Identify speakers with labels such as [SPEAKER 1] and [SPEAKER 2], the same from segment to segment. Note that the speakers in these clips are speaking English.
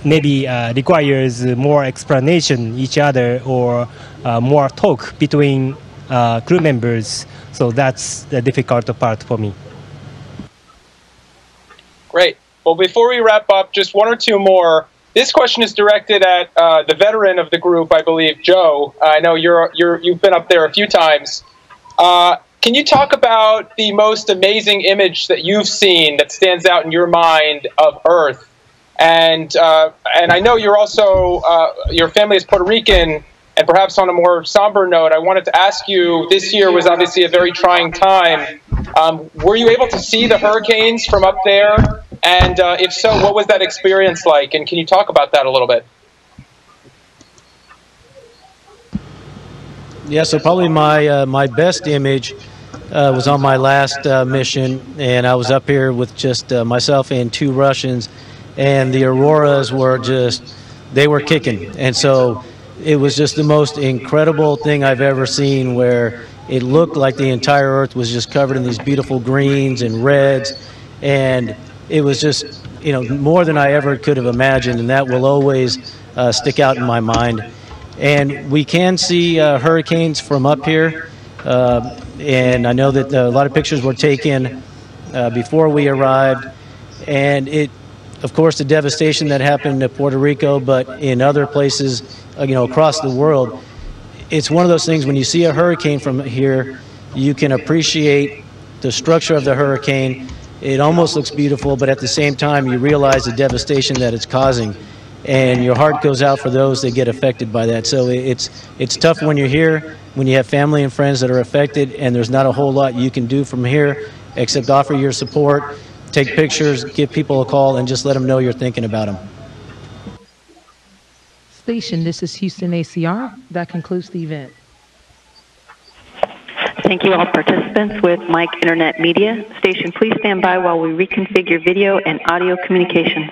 [SPEAKER 1] maybe requires more explanation each other or more talk between crew members. So that's the difficult part for me.
[SPEAKER 2] Great. Well, before we wrap up, just one or two more. This question is directed at the veteran of the group, I believe, Joe. I know you've been up there a few times. Can you talk about the most amazing image that you've seen that stands out in your mind of Earth? And I know you're also, your family is Puerto Rican, and perhaps on a more somber note, I wanted to ask you, this year was obviously a very trying time. Were you able to see the hurricanes from up there? And if so, what was that experience like? And can you talk about that a little bit?
[SPEAKER 3] Yeah, so probably my best image was on my last mission, and I was up here with just myself and 2 Russians, and the auroras were just, they were kicking. And so it was just the most incredible thing I've ever seen, where it looked like the entire Earth was just covered in these beautiful greens and reds, and it was just, you know, more than I ever could have imagined, and that will always stick out in my mind. And we can see hurricanes from up here, and I know that a lot of pictures were taken before we arrived, and it, of course, the devastation that happened in Puerto Rico, but in other places, you know, across the world, it's one of those things, when you see a hurricane from here, you can appreciate the structure of the hurricane. It almost looks beautiful, but at the same time, you realize the devastation that it's causing, and your heart goes out for those that get affected by that. So it's tough when you're here, when you have family and friends that are affected, and there's not a whole lot you can do from here except offer your support, take pictures, give people a call, and just let them know you're thinking about them.
[SPEAKER 4] Station, this is Houston ACR. That concludes the event.
[SPEAKER 5] Thank you all participants with Mike Internet Media. Station, please stand by while we reconfigure video and audio communications.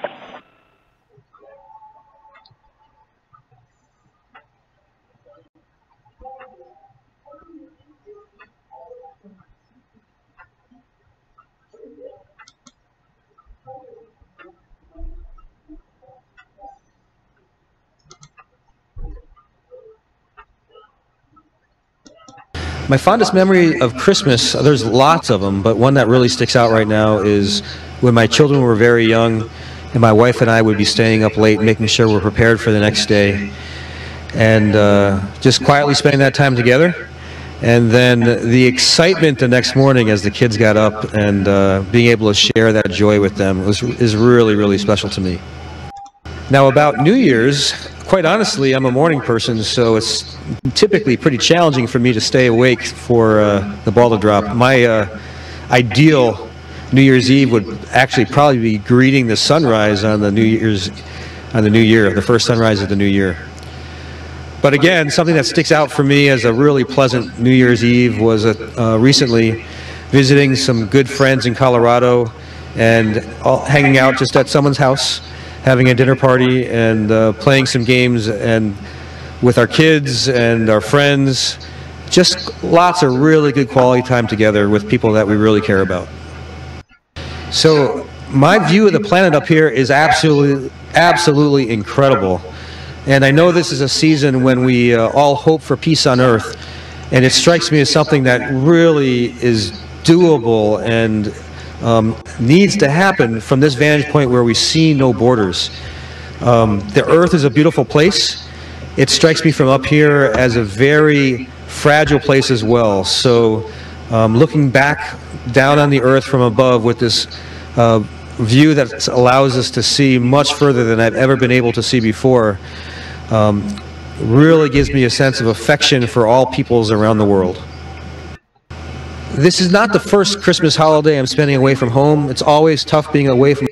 [SPEAKER 6] My fondest memory of Christmas, there's lots of them, but one that really sticks out right now is when my children were very young, and my wife and I would be staying up late making sure we're prepared for the next day, and just quietly spending that time together. And then the excitement the next morning as the kids got up and being able to share that joy with them is really, really special to me. Now, about New Year's, quite honestly, I'm a morning person, so it's typically pretty challenging for me to stay awake for the ball to drop. My ideal New Year's Eve would actually probably be greeting the sunrise on the New Year, the first sunrise of the New Year. But again, something that sticks out for me as a really pleasant New Year's Eve was recently visiting some good friends in Colorado and hanging out just at someone's house, having a dinner party and playing some games and with our kids and our friends. Just lots of really good quality time together with people that we really care about. So my view of the planet up here is absolutely incredible. And I know this is a season when we all hope for peace on Earth, and it strikes me as something that really is doable and needs to happen from this vantage point where we see no borders. The Earth is a beautiful place. It strikes me from up here as a very fragile place as well. So looking back down on the Earth from above with this view that allows us to see much further than I've ever been able to see before really gives me a sense of affection for all peoples around the world. This is not the first Christmas holiday I'm spending away from home. It's always tough being away from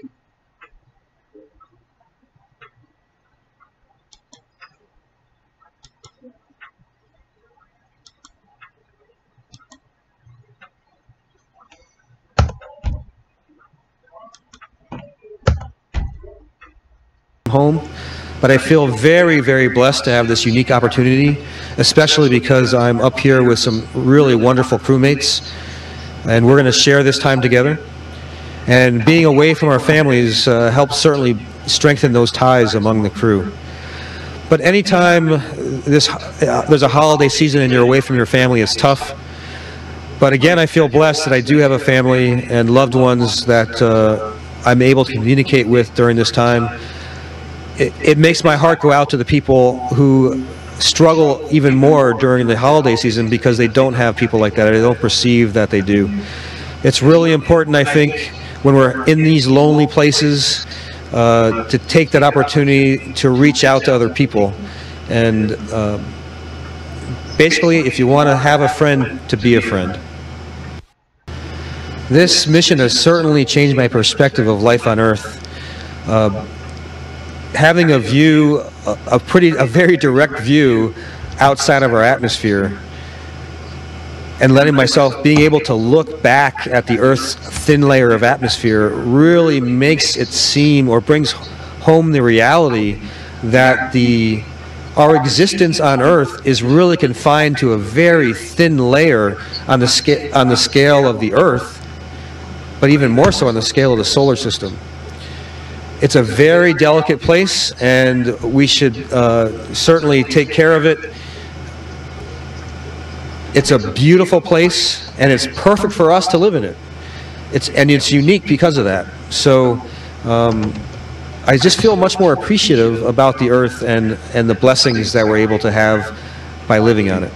[SPEAKER 6] home. But I feel very, very blessed to have this unique opportunity, especially because I'm up here with some really wonderful crewmates, and we're going to share this time together. And being away from our families helps certainly strengthen those ties among the crew. But anytime there's a holiday season and you're away from your family, it's tough. But again, I feel blessed that I do have a family and loved ones that I'm able to communicate with during this time. It makes my heart go out to the people who struggle even more during the holiday season because they don't have people like that, or they don't perceive that they do. It's really important, I think, when we're in these lonely places, to take that opportunity to reach out to other people. And basically, if you want to have a friend, to be a friend. This mission has certainly changed my perspective of life on Earth. Having a view, a very direct view outside of our atmosphere, and being able to look back at the Earth's thin layer of atmosphere really makes it seem, or brings home the reality that our existence on Earth is really confined to a very thin layer on the scale of the Earth, but even more so on the scale of the solar system. It's a very delicate place, and we should certainly take care of it. It's a beautiful place, and it's perfect for us to live in it. It's unique because of that. So I just feel much more appreciative about the Earth and the blessings that we're able to have by living on it.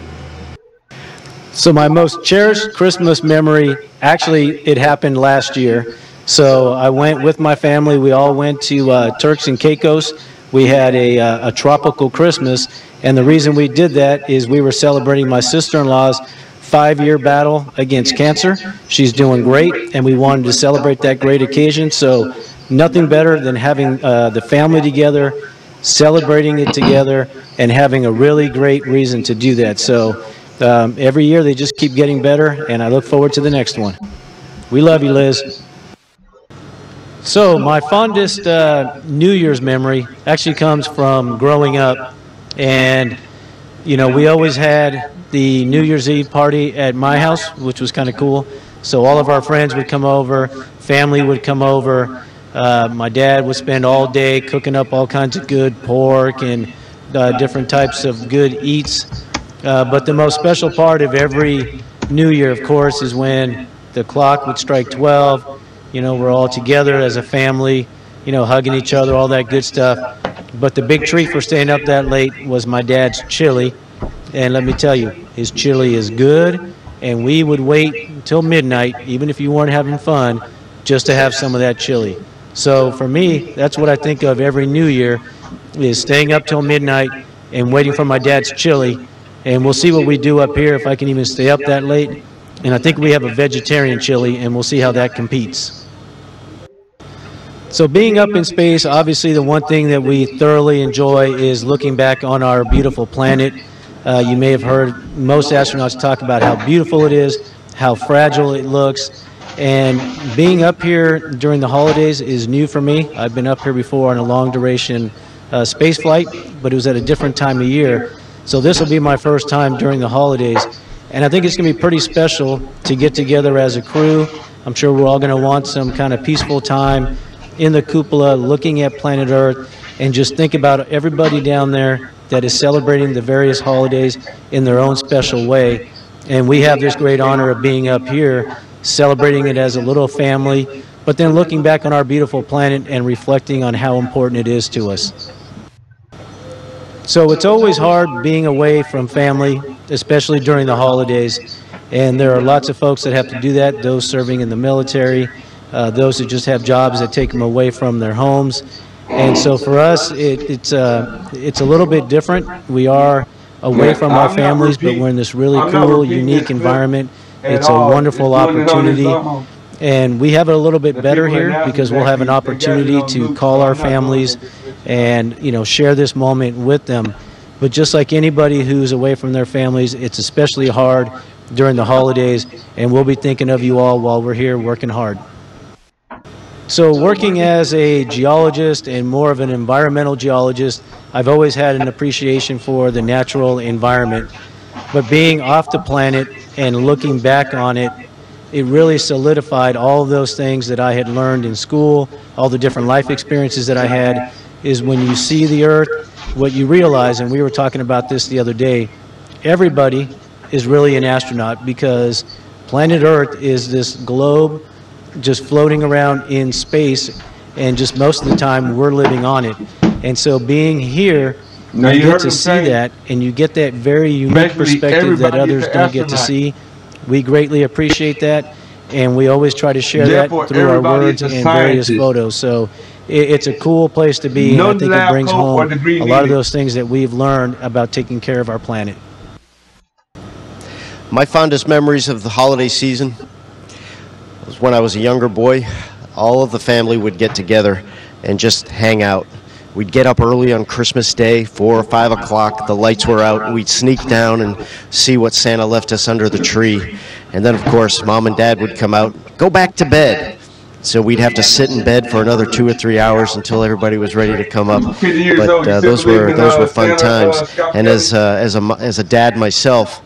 [SPEAKER 3] So my most cherished Christmas memory, actually, it happened last year. So I went with my family. We all went to Turks and Caicos. We had a tropical Christmas, and the reason we did that is we were celebrating my sister-in-law's 5-year battle against cancer. She's doing great, and we wanted to celebrate that great occasion. So nothing better than having the family together, celebrating it together, and having a really great reason to do that. So every year they just keep getting better, and I look forward to the next one. We love you, Liz. So my fondest New Year's memory actually comes from growing up. And, you know, we always had the New Year's Eve party at my house, which was kind of cool. So all of our friends would come over, family would come over. My dad would spend all day cooking up all kinds of good pork and different types of good eats. But the most special part of every New Year, of course, is when the clock would strike 12. You know, we're all together as a family, you know, hugging each other, all that good stuff. But the big treat for staying up that late was my dad's chili. And let me tell you, his chili is good. And we would wait until midnight, even if you weren't having fun, just to have some of that chili. So for me, that's what I think of every New Year, is staying up till midnight and waiting for my dad's chili. And we'll see what we do up here, if I can even stay up that late. And I think we have a vegetarian chili, and we'll see how that competes. So being up in space, obviously the one thing that we thoroughly enjoy is looking back on our beautiful planet. You may have heard most astronauts talk about how beautiful it is, how fragile it looks. And being up here during the holidays is new for me. I've been up here before on a long duration space flight, but it was at a different time of year. So this will be my first time during the holidays. And I think it's going to be pretty special to get together as a crew. I'm sure we're all going to want some kind of peaceful time in the cupola, looking at planet Earth, and just think about everybody down there that is celebrating the various holidays in their own special way. And we have this great honor of being up here, celebrating it as a little family, but then looking back on our beautiful planet and reflecting on how important it is to us. So it's always hard being away from family, especially during the holidays. And there are lots of folks that have to do that, those serving in the military, those who just have jobs that take them away from their homes. And so for us, it's a little bit different. We are away from our families, but we're in this really cool, unique environment. It's a wonderful opportunity. And we have it a little bit better here because we'll have an opportunity to call our families and, you know, share this moment with them. But just like anybody who's away from their families, it's especially hard during the holidays, and we'll be thinking of you all while we're here working hard. So working as a geologist and more of an environmental geologist, I've always had an appreciation for the natural environment. But being off the planet and looking back on it, it really solidified all of those things that I had learned in school, all the different life experiences that I had, is when you see the Earth, what you realize, and we were talking about this the other day, everybody is really an astronaut, because planet Earth is this globe just floating around in space, and just most of the time we're living on it. And so being here, you get to see that, and you get that very unique perspective that others don't get to see. We greatly appreciate that, and we always try to share that through our words and various photos. So it's a cool place to be, and I think it brings home a lot of those things that we've learned about taking care of our planet.
[SPEAKER 7] My fondest memories of the holiday season was when I was a younger boy. All of the family would get together and just hang out. We'd get up early on Christmas Day, 4 or 5 o'clock. The lights were out. We'd sneak down and see what Santa left us under the tree. And then, of course, Mom and Dad would come out, go back to bed. So we'd have to sit in bed for another 2 or 3 hours until everybody was ready to come up. But those were fun times. And as a dad myself,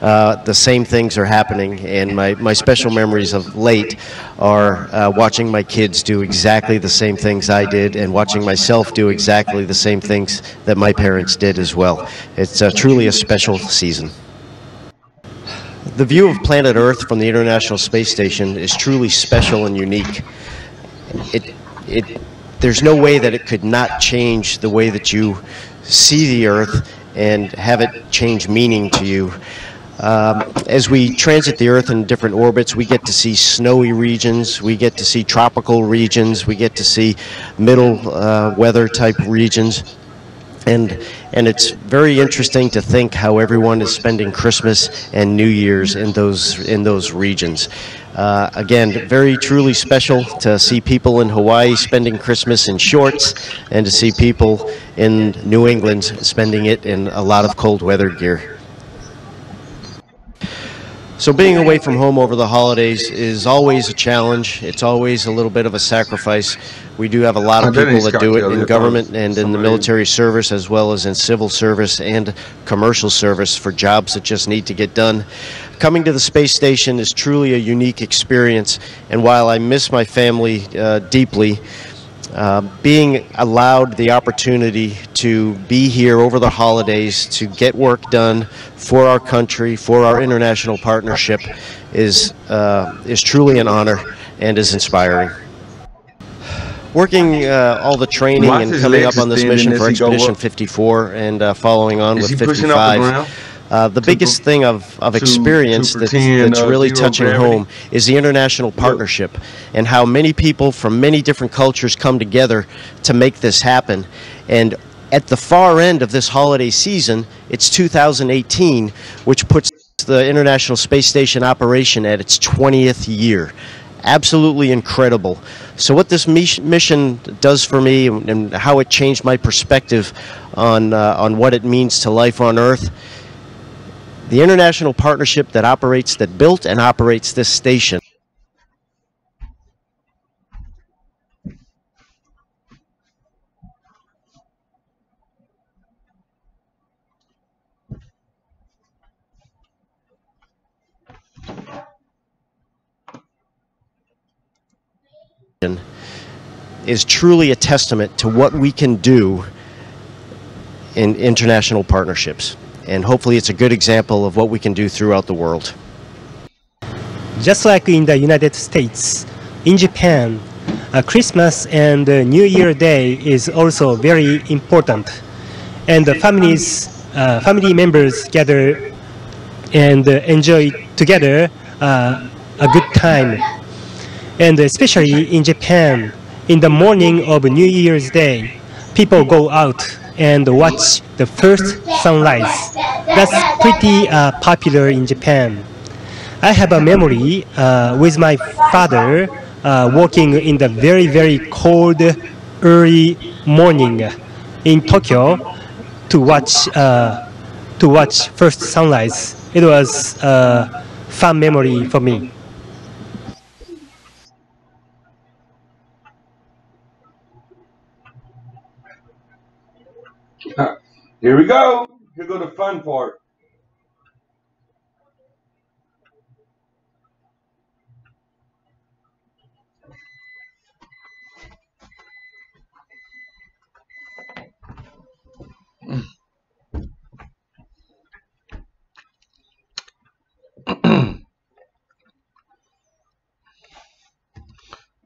[SPEAKER 7] the same things are happening, and my special memories of late are watching my kids do exactly the same things I did, and watching myself do exactly the same things that my parents did as well. It's truly a special season. The view of planet Earth from the International Space Station is truly special and unique. There's no way that it could not change the way that you see the Earth and have it change meaning to you. As we transit the Earth in different orbits, we get to see snowy regions, we get to see tropical regions, we get to see middle weather type regions. And it's very interesting to think how everyone is spending Christmas and New Year's in those regions. Again, very truly special to see people in Hawaii spending Christmas in shorts, and to see people in New England spending it in a lot of cold weather gear. So being away from home over the holidays is always a challenge. It's always a little bit of a sacrifice. We do have a lot of people that do it in government and in the military service, as well as in civil service and commercial service for jobs that just need to get done. Coming to the space station is truly a unique experience, and while I miss my family deeply, being allowed the opportunity to be here over the holidays to get work done for our country, for our international partnership, is truly an honor and is inspiring. Working all the training and coming up on this mission for Expedition 54 and following on with 55. The biggest thing of experience that's really touching home is the international partnership, and how many people from many different cultures come together to make this happen. And at the far end of this holiday season, it's 2018, which puts the International Space Station operation at its 20th year. Absolutely incredible. So what this mission does for me, and how it changed my perspective on what it means to life on Earth. The international partnership that built and operates this station is truly a testament to what we can do in international partnerships. And hopefully it's a good example of what we can do throughout the world.
[SPEAKER 1] Just like in the United States, in Japan, Christmas and New Year Day is also very important. And the family members gather and enjoy together a good time. And especially in Japan, in the morning of New Year's Day, people go out and watch the first sunrise. That's pretty popular in Japan. I have a memory with my father walking in the very, very cold early morning in Tokyo to watch first sunrise. It was a fun memory for me.
[SPEAKER 8] Here we go. Here go the fun part.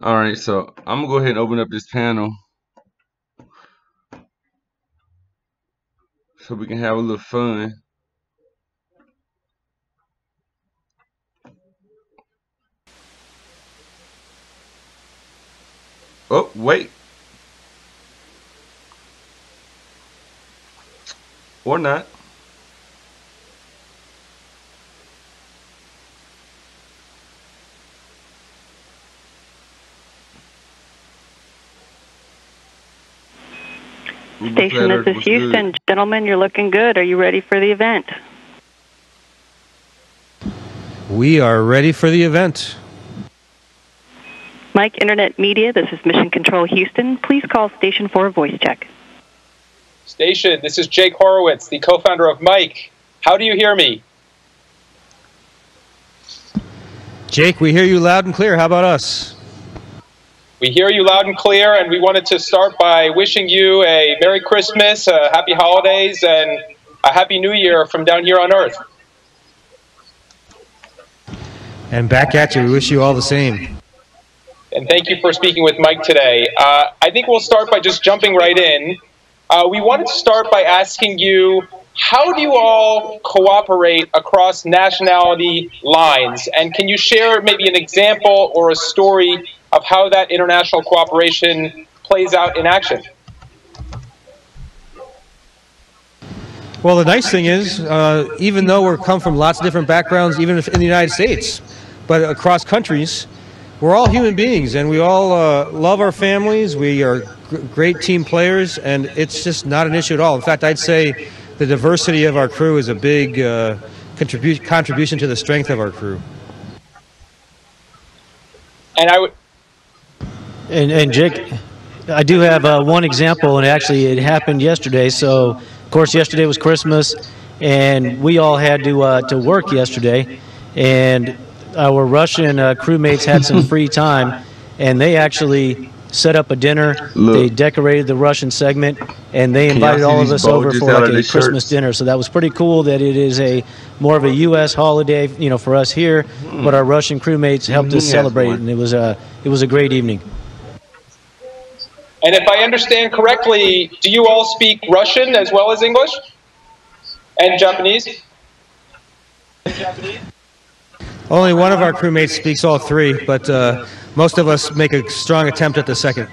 [SPEAKER 8] All right, so I'm gonna go ahead and open up this panel so we can have a little fun. Oh, wait. Or not.
[SPEAKER 5] Station, this is Houston. Gentlemen, you're looking good. Are you ready for the event?
[SPEAKER 6] We are ready for the event.
[SPEAKER 5] Mike Internet Media, this is Mission Control Houston. Please call station for a voice check.
[SPEAKER 2] Station, this is Jake Horowitz, the co-founder of Mike. How do you hear me?
[SPEAKER 6] Jake, we hear you loud and clear. How about us?
[SPEAKER 2] We hear you loud and clear, and we wanted to start by wishing you a Merry Christmas, Happy Holidays, and a Happy New Year from down here on Earth.
[SPEAKER 6] And back at you. We wish you all the same.
[SPEAKER 2] And thank you for speaking with Mike today. I think we'll start by just jumping right in. We wanted to start by asking you, how do you all cooperate across nationality lines? And can you share maybe an example or a story of how that international cooperation plays out in action?
[SPEAKER 6] Well, the nice thing is, even though we come from lots of different backgrounds, even if in the United States, but across countries, we're all human beings, and we all love our families. We are great team players, and it's just not an issue at all. In fact, I'd say the diversity of our crew is a big contribution to the strength of our crew.
[SPEAKER 2] And I would.
[SPEAKER 3] And Jake, I do have one example, and actually it happened yesterday. So, of course, yesterday was Christmas, and we all had to work yesterday, and our Russian crewmates had some free time, and they actually set up a dinner. They decorated the Russian segment, and they invited all of us over for like a Christmas dinner. So that was pretty cool that it is more of a U.S. holiday, you know, for us here, but our Russian crewmates helped us celebrate, and it was a great evening.
[SPEAKER 2] And if I understand correctly, do you all speak Russian as well as English and Japanese?
[SPEAKER 6] Only one of our crewmates speaks all three, but most of us make a strong attempt at the second.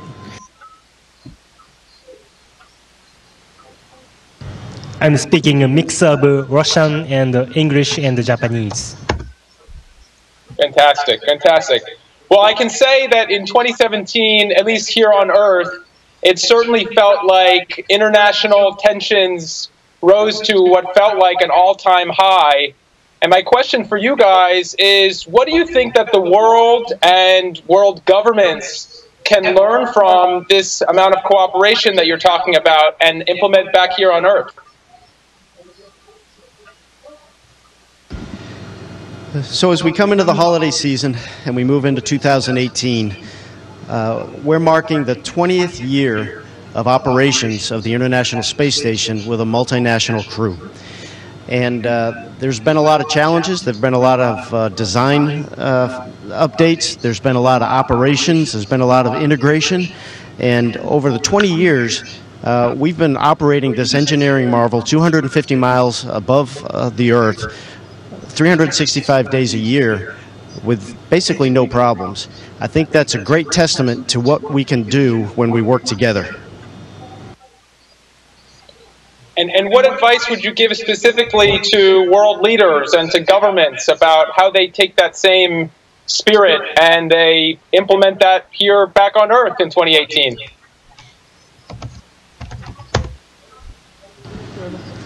[SPEAKER 1] I'm speaking a mix of Russian and English and Japanese.
[SPEAKER 2] Fantastic, fantastic. Well, I can say that in 2017, at least here on Earth, it certainly felt like international tensions rose to what felt like an all-time high. And my question for you guys is, what do you think that the world and world governments can learn from this amount of cooperation that you're talking about and implement back here on Earth?
[SPEAKER 7] So as we come into the holiday season and we move into 2018, we're marking the 20th year of operations of the International Space Station with a multinational crew. And there's been a lot of challenges. There have been a lot of design updates. There's been a lot of operations. There's been a lot of integration. And over the 20 years, we've been operating this engineering marvel 250 miles above the Earth, 365 days a year with basically no problems. I think that's a great testament to what we can do when we work together.
[SPEAKER 2] And what advice would you give specifically to world leaders and to governments about how they take that same spirit and they implement that here back on Earth in 2018?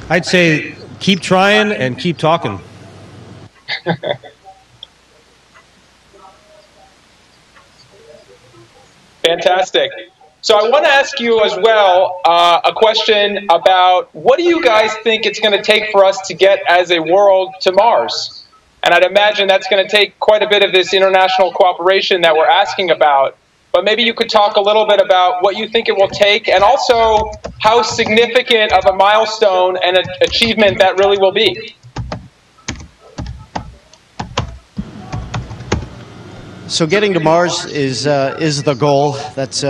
[SPEAKER 6] I'd say keep trying and keep talking.
[SPEAKER 2] Fantastic. So I want to ask you as well a question about what do you guys think it's going to take for us to get as a world to Mars? And I'd imagine that's going to take quite a bit of this international cooperation that we're asking about. But maybe you could talk a little bit about what you think it will take and also how significant of a milestone and an achievement that really will be.
[SPEAKER 7] So getting to Mars is the goal. That's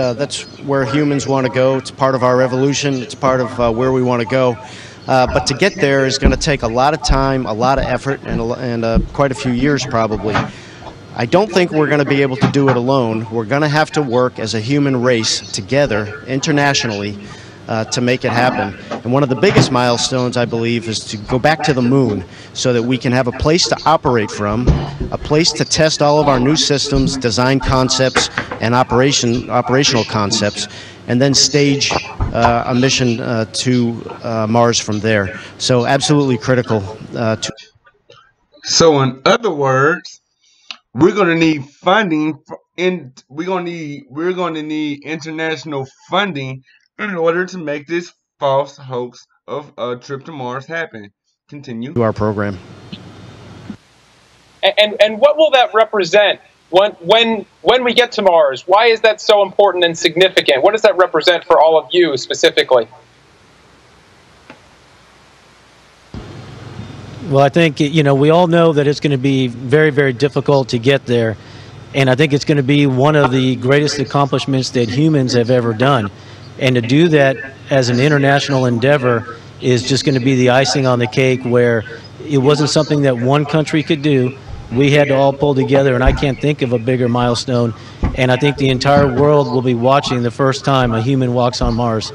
[SPEAKER 7] where humans want to go. It's part of our evolution. It's part of where we want to go. But to get there is going to take a lot of time, a lot of effort, and quite a few years probably. I don't think we're going to be able to do it alone. We're going to have to work as a human race together internationally to make it happen. And one of the biggest milestones, I believe, is to go back to the moon so that we can have a place to operate from, a place to test all of our new systems, design concepts, and operational concepts, and then stage a mission to Mars from there. So absolutely critical.
[SPEAKER 8] So in other words, we're gonna need funding we're gonna need international funding in order to make this false hoax of a trip to Mars happen. Continue.
[SPEAKER 7] To our program.
[SPEAKER 2] And what will that represent when we get to Mars? Why is that so important and significant? What does that represent for all of you specifically?
[SPEAKER 3] Well, I think, we all know that it's going to be very, very difficult to get there. And I think it's going to be one of the greatest accomplishments that humans have ever done. And to do that as an international endeavor is just going to be the icing on the cake, where it wasn't something that one country could do. We had to all pull together, and I can't think of a bigger milestone. And I think the entire world will be watching the first time a human walks on Mars.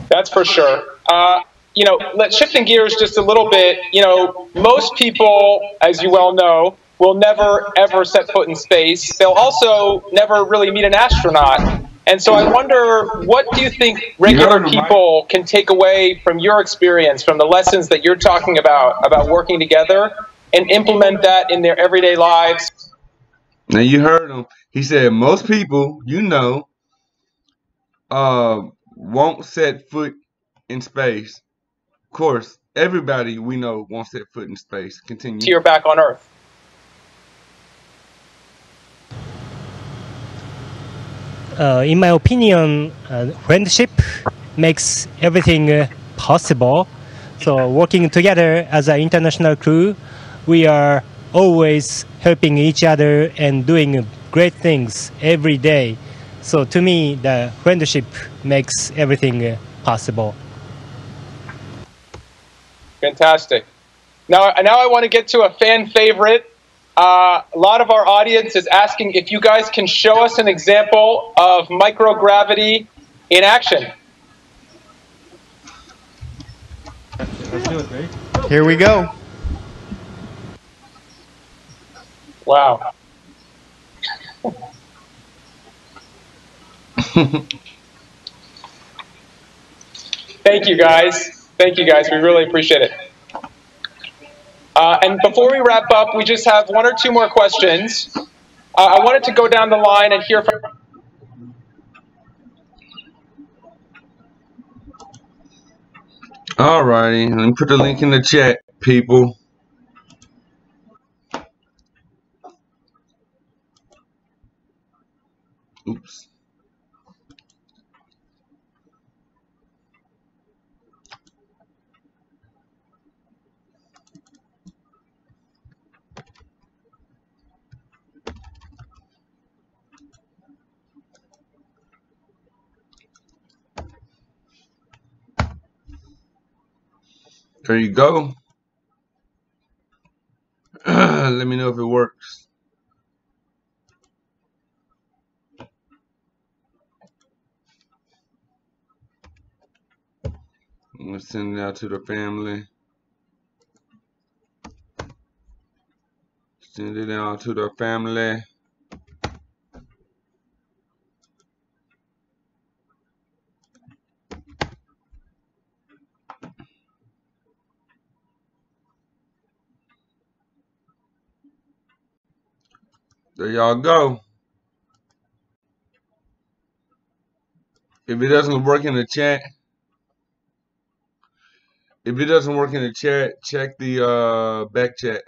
[SPEAKER 2] That's for sure. Shifting gears just a little bit, most people, as you well know, will never, ever set foot in space. They'll also never really meet an astronaut. And so I wonder, what do you think regular people can take away from your experience, from the lessons that you're talking about working together, and implement that in their everyday lives?
[SPEAKER 8] Now you heard him. He said most people, won't set foot in space. Of course, everybody we know won't set foot in space. Continue.
[SPEAKER 2] You're back on Earth.
[SPEAKER 1] In my opinion, friendship makes everything possible. So working together as an international crew, we are always helping each other and doing great things every day. So to me, the friendship makes everything possible.
[SPEAKER 2] Fantastic. Now I want to get to a fan favorite. A lot of our audience is asking if you guys can show us an example of microgravity in action.
[SPEAKER 6] Let's do it, ready?
[SPEAKER 7] Here we go.
[SPEAKER 2] Wow. Thank you, guys. Thank you, guys. We really appreciate it. And before we wrap up, we just have one or two more questions. I wanted to go down the line and hear from...
[SPEAKER 8] Alrighty, let me put the link in the chat, people. Oops. There you go. Let me know if it works. I'm going to send it out to the family. Send it out to the family. There y'all go. If it doesn't work in the chat, check the back chat.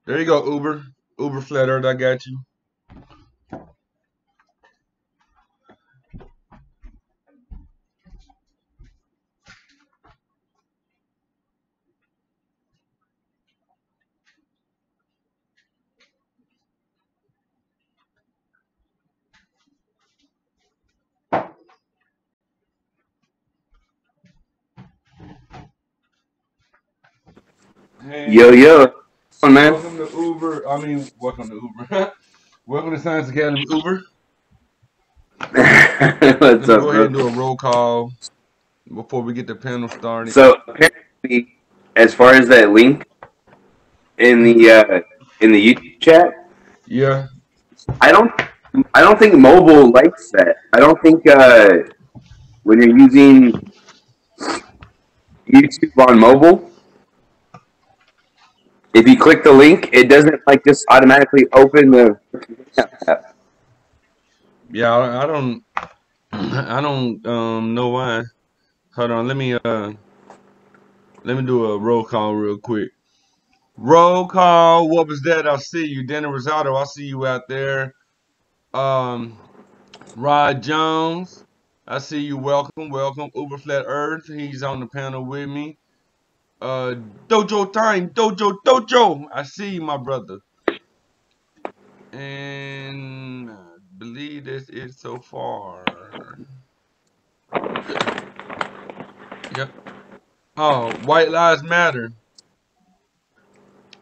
[SPEAKER 8] There you go, Uber. Uber Flat Earth, I got you. Hey,
[SPEAKER 9] Yo, oh, man.
[SPEAKER 8] welcome to Uber. Welcome to Uber. Welcome to Science Academy, Uber. Let me
[SPEAKER 9] What's
[SPEAKER 8] go
[SPEAKER 9] up,
[SPEAKER 8] ahead and
[SPEAKER 9] bro?
[SPEAKER 8] do a roll call before we get the panel started.
[SPEAKER 9] So apparently, as far as that link in the YouTube chat,
[SPEAKER 8] Yeah.
[SPEAKER 9] I don't think mobile likes that. I don't think when you're using YouTube on mobile, if you click the link, it doesn't like just automatically open the app.
[SPEAKER 8] Yeah, I don't I don't know why. Hold on, let me do a roll call real quick. Roll call, what was that? I see you. Danny Rosado, I see you out there. Rod Jones, I see you. Welcome. Uber Flat Earth, he's on the panel with me. Dojo Time, Dojo. I see you, my brother. And I believe that's it so far. Yep. Oh, White Lives Matter.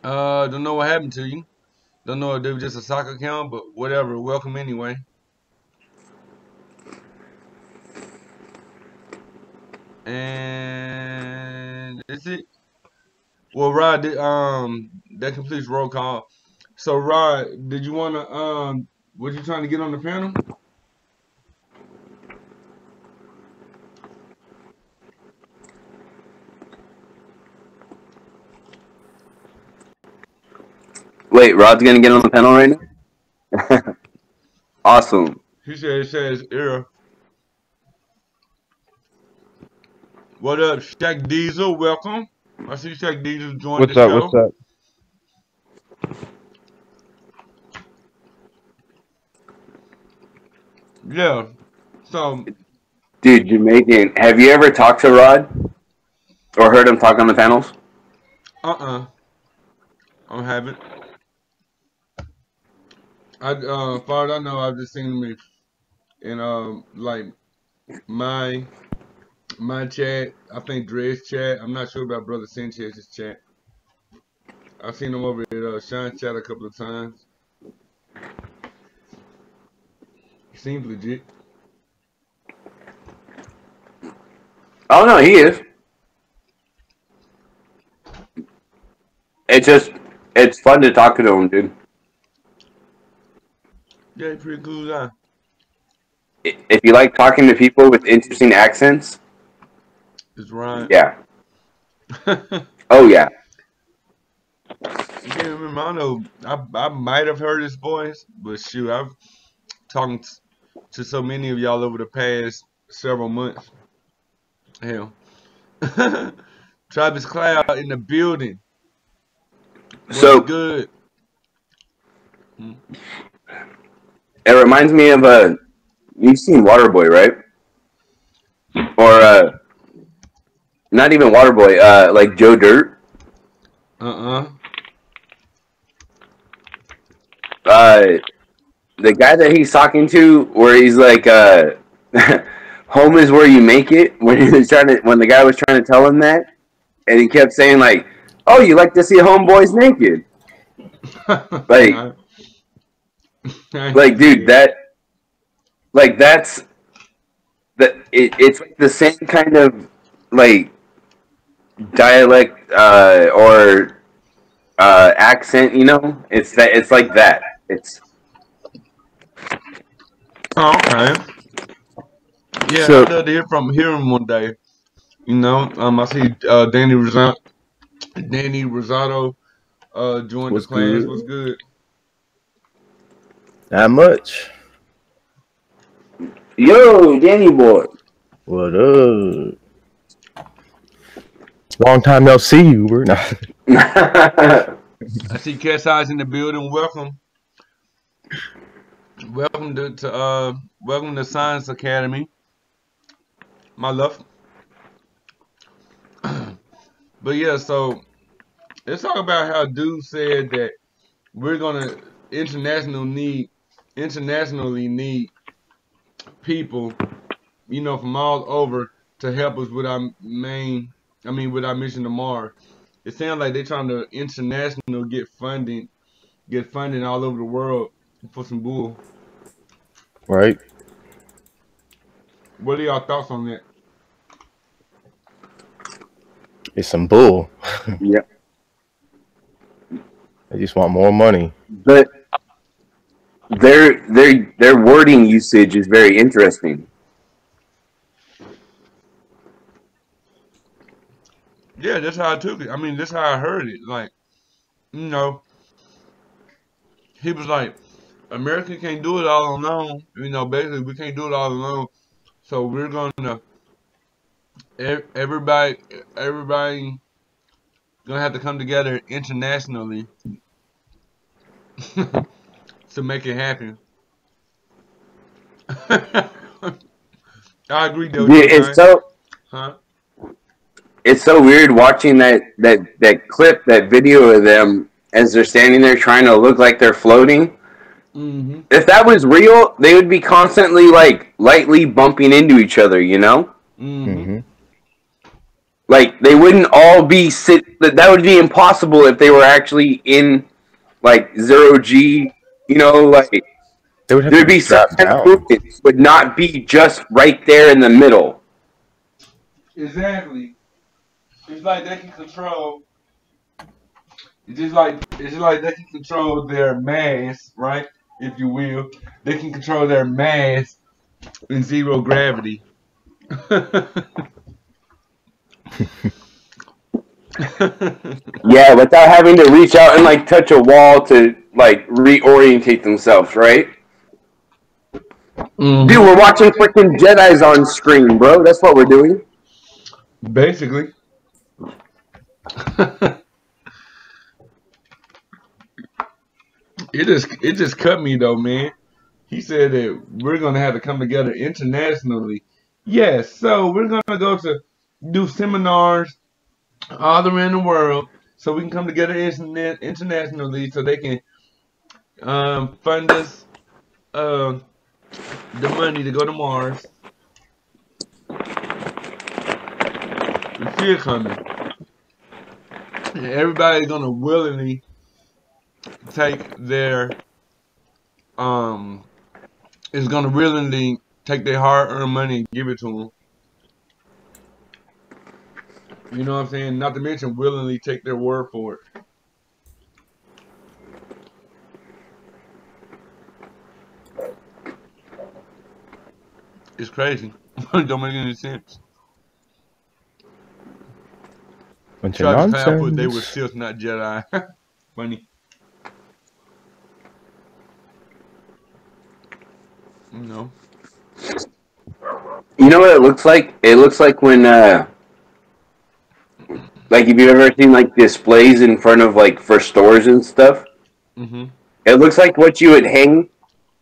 [SPEAKER 8] Don't know what happened to you. Don't know if they were just a soccer account, but whatever. Welcome anyway. And that's it. Well, Rod, that completes roll call. So, Rod, did you want to was you trying to get on the panel?
[SPEAKER 9] Wait, Rod's gonna get on the panel right now? Awesome.
[SPEAKER 8] He says error. What up, Shaq Diesel? Welcome. I see Shaq Diesel joined the show.
[SPEAKER 10] What's up?
[SPEAKER 8] Yeah. So,
[SPEAKER 9] Dude, Jamaican, have you ever talked to Rod or heard him talk on the panels?
[SPEAKER 8] I haven't. Far as I know, I've just seen him in like my chat. I think Dre's chat. I'm not sure about Brother Sanchez's chat. I've seen him over at Sean's chat a couple of times. He seems legit.
[SPEAKER 9] Oh no, he is. It's fun to talk to him, dude.
[SPEAKER 8] Yeah, he's pretty cool guy.
[SPEAKER 9] If you like talking to people with interesting accents,
[SPEAKER 8] It's right.
[SPEAKER 9] yeah. Oh yeah.
[SPEAKER 8] I can't remember. I know I might have heard his voice, but shoot, I've talked to so many of y'all over the past several months. Hell. Travis Cloud in the building. What's
[SPEAKER 9] So
[SPEAKER 8] good?
[SPEAKER 9] it reminds me of you've seen Waterboy, right? Or not even Waterboy, like Joe Dirt. The guy that he's talking to, where he's like, "Home is where you make it." When the guy was trying to tell him that, and he kept saying like, "Oh, you like to see homeboys naked?" Like, dude, it's like the same kind of like dialect or accent, you know? It's like that. It's
[SPEAKER 8] okay. Yeah,
[SPEAKER 10] So-
[SPEAKER 8] I'd love to hear him one day. You know, I see Danny Rosado joined
[SPEAKER 10] What's
[SPEAKER 8] the class.
[SPEAKER 10] good?
[SPEAKER 8] What's good?
[SPEAKER 10] Not much.
[SPEAKER 9] yo, Danny boy.
[SPEAKER 10] What up? Long time no see, Uber. Nah.
[SPEAKER 8] I see Cat Size in the building. Welcome, welcome to Science Academy, my love. But yeah, so let's talk about how dude said that we're gonna internationally need people, you know, from all over to help us with our with our mission to Mars. It sounds like they're trying to international get funding all over the world for some bull.
[SPEAKER 10] Right?
[SPEAKER 8] What are y'all thoughts on that?
[SPEAKER 10] It's some bull.
[SPEAKER 9] Yeah.
[SPEAKER 10] They just want more money.
[SPEAKER 9] But their wording usage is very interesting.
[SPEAKER 8] Yeah, that's how I took it. I mean, that's how I heard it. Like, you know, he was like, America can't do it all alone. You know, basically, we can't do it all alone. So we're gonna everybody gonna have to come together internationally to make it happen. I agree, though.
[SPEAKER 9] Yeah, it's so weird watching that clip, that video of them as they're standing there trying to look like they're floating.
[SPEAKER 8] Mm-hmm.
[SPEAKER 9] If that was real, they would be constantly like lightly bumping into each other, you know?
[SPEAKER 8] Mm-hmm.
[SPEAKER 9] Like they wouldn't all be that would be impossible if they were actually in like 0G, you know, like there'd be some kind of movements, would not be just right there in the middle.
[SPEAKER 8] Exactly. It's like they can control. It's just like they can control their mass, right? If you will, they can control their mass in zero gravity.
[SPEAKER 9] Yeah, without having to reach out and like touch a wall to like reorientate themselves, right?
[SPEAKER 8] Mm-hmm.
[SPEAKER 9] Dude, we're watching freaking Jedis on screen, bro. That's what we're doing.
[SPEAKER 8] Basically. It just cut me though, man. He said that we're gonna have to come together internationally. Yes, so we're gonna go to do seminars all around the world so we can come together internationally so they can fund us the money to go to Mars. We see it coming. And everybody's gonna willingly take their is gonna willingly take their hard-earned money and give it to them. You know what I'm saying? Not to mention willingly take their word for it. It's crazy. It don't make any sense.
[SPEAKER 10] Bunch
[SPEAKER 8] Tried
[SPEAKER 10] of
[SPEAKER 8] to find out
[SPEAKER 10] nonsense.
[SPEAKER 8] they were still not Jedi. Funny. No.
[SPEAKER 9] You know what it looks like? It looks like when like if you've ever seen like displays in front of like for stores and stuff.
[SPEAKER 8] Mm-hmm.
[SPEAKER 9] It looks like what you would hang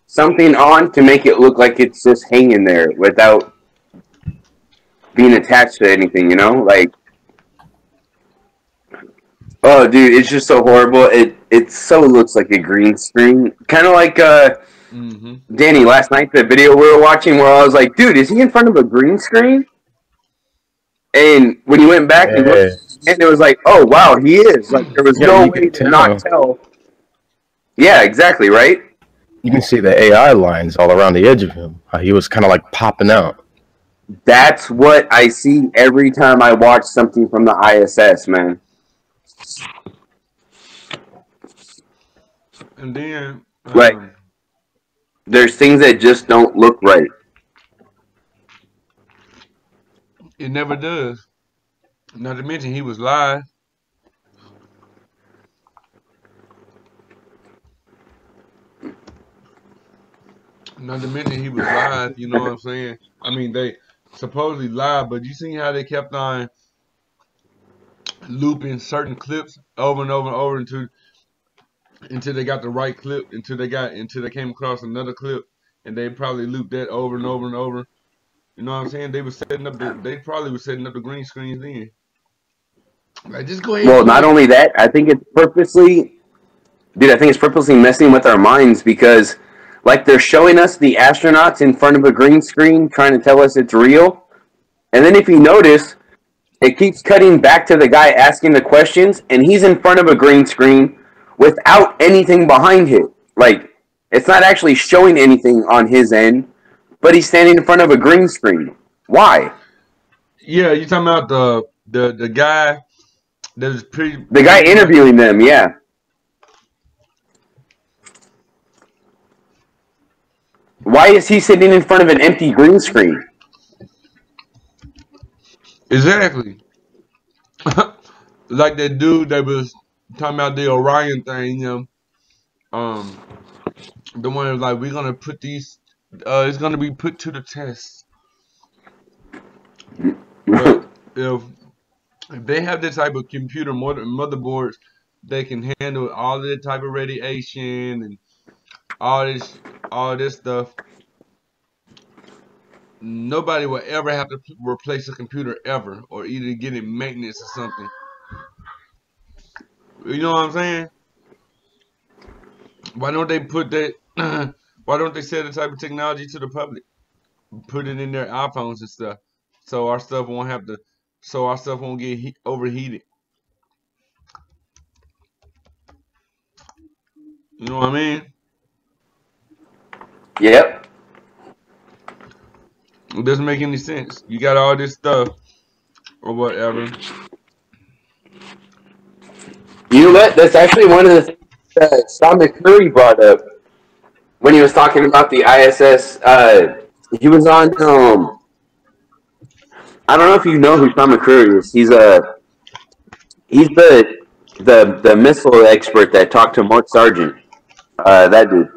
[SPEAKER 9] something on to make it look like it's just hanging there without being attached to anything, you know? Like, oh, dude, it's just so horrible. It so looks like a green screen. Kind of like Danny, last night, the video we were watching where I was like, dude, is he in front of a green screen? And when you went back and looked, and it was like, oh, wow, he is. Like, there was no way to not tell. Yeah, exactly, right?
[SPEAKER 10] You can see the AI lines all around the edge of him. How he was kind of like popping out.
[SPEAKER 9] That's what I see every time I watch something from the ISS, man.
[SPEAKER 8] And then
[SPEAKER 9] like, there's things that just don't look right.
[SPEAKER 8] It never does. Not to mention he was live. Not to mention he was live, you know what I'm saying? I mean, they supposedly live, but you see how they kept on looping certain clips over and over and over until they got the right clip, until they came across another clip, and they probably looped that over and over and over. You know what I'm saying? They probably were setting up the green screens then. Like, just go ahead.
[SPEAKER 9] Well, not only that, I think it's purposely messing with our minds because, like, they're showing us the astronauts in front of a green screen trying to tell us it's real. And then if you notice, it keeps cutting back to the guy asking the questions, and he's in front of a green screen without anything behind him. Like, it's not actually showing anything on his end, but he's standing in front of a green screen. Why?
[SPEAKER 8] Yeah, you're talking about the guy that was pretty...
[SPEAKER 9] The guy interviewing them, yeah. Why is he sitting in front of an empty green screen?
[SPEAKER 8] Exactly. Like that dude that was talking about the Orion thing, you know. The one that was like, we're going to put these... it's going to be put to the test. But if they have this type of computer motherboards, they can handle all of that type of radiation and all this stuff. Nobody will ever have to replace a computer ever, or either get it maintenance or something. You know what I'm saying? Why don't they put that? Why don't they sell the type of technology to the public? Put it in their iPhones and stuff, so our stuff won't have to. So our stuff won't get overheated. You know what I mean?
[SPEAKER 9] Yep.
[SPEAKER 8] It doesn't make any sense. You got all this stuff or whatever.
[SPEAKER 9] You know what? That's actually one of the things that Sean McCurry brought up when he was talking about the ISS. He was on. I don't know if you know who Sean McCurry is. He's the missile expert that talked to Mark Sargent. That dude.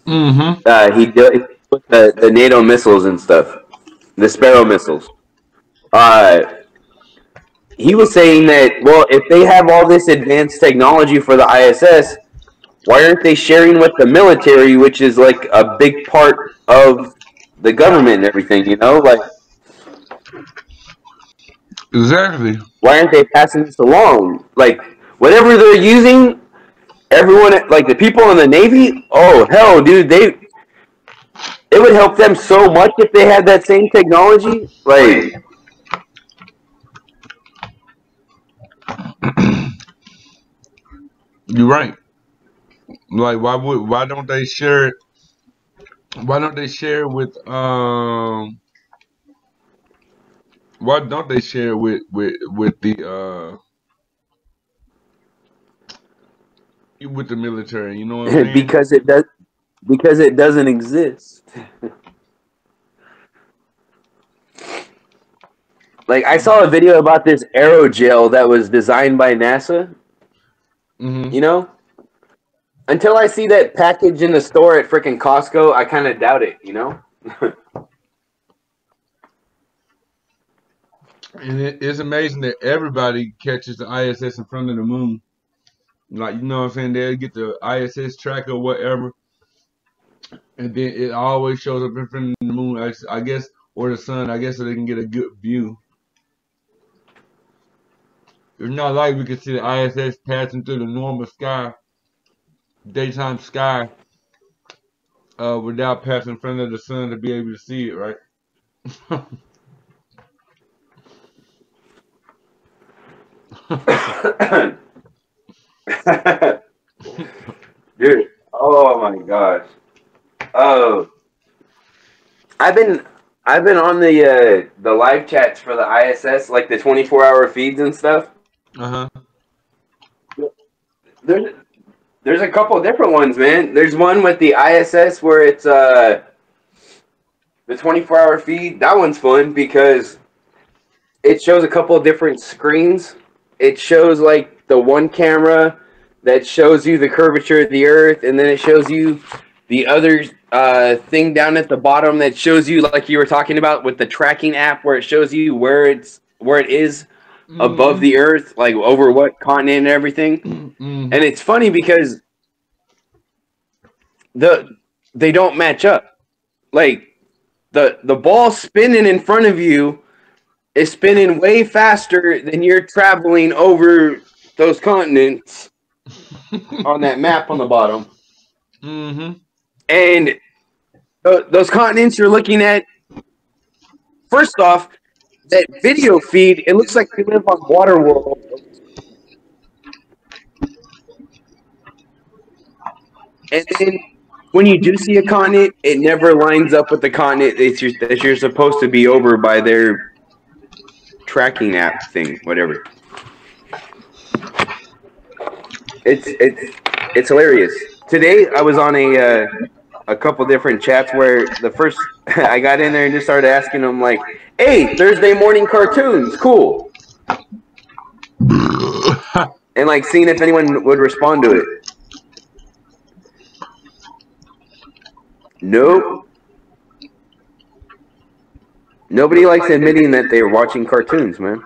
[SPEAKER 8] Mm-hmm.
[SPEAKER 9] He did with the NATO missiles and stuff, the Sparrow missiles. He was saying that, well, if they have all this advanced technology for the ISS, why aren't they sharing with the military, which is like a big part of the government and everything, you know? Like,
[SPEAKER 8] exactly.
[SPEAKER 9] Why aren't they passing this along? Like, whatever they're using, everyone, like the people in the Navy, oh, hell, dude, it would help them so much if they had that same technology. Like,
[SPEAKER 8] you're right. Like, why don't they share it? Why don't they share with why don't they share with the military? You know what I mean?
[SPEAKER 9] because it doesn't exist. Like, I saw a video about this aerogel that was designed by NASA.
[SPEAKER 8] Mm-hmm.
[SPEAKER 9] You know? Until I see that package in the store at freaking Costco, I kind of doubt it, you know?
[SPEAKER 8] And it's amazing that everybody catches the ISS in front of the moon. Like, you know what I'm saying? They'll get the ISS tracker or whatever. And then it always shows up in front of the moon, I guess, or the sun, I guess, so they can get a good view. It's not like we can see the ISS passing through the normal sky, daytime sky, without passing in front of the sun to be able to see it, right?
[SPEAKER 9] Dude, oh my gosh. Oh, I've been on the live chats for the ISS, like the 24-hour feeds and stuff.
[SPEAKER 8] Uh-huh.
[SPEAKER 9] There's a couple of different ones, man. There's one with the ISS where it's the 24-hour feed. That one's fun because it shows a couple of different screens. It shows like the one camera that shows you the curvature of the Earth, and then it shows you the other thing down at the bottom that shows you, like you were talking about with the tracking app, where it shows you where it is above the earth, like over what continent and everything. And it's funny because they don't match up. Like the ball spinning in front of you is spinning way faster than you're traveling over those continents on that map on the bottom. And those continents you're looking at, first off, that video feed, it looks like we live on Waterworld. And then when you do see a continent, it never lines up with the continent that you're supposed to be over by their tracking app thing, whatever. It's hilarious. Today I was on a couple different chats where the first I got in there and just started asking them like, "Hey, Thursday morning cartoons, cool," and like seeing if anyone would respond to it. Nope. Nobody likes admitting that they're watching cartoons, man.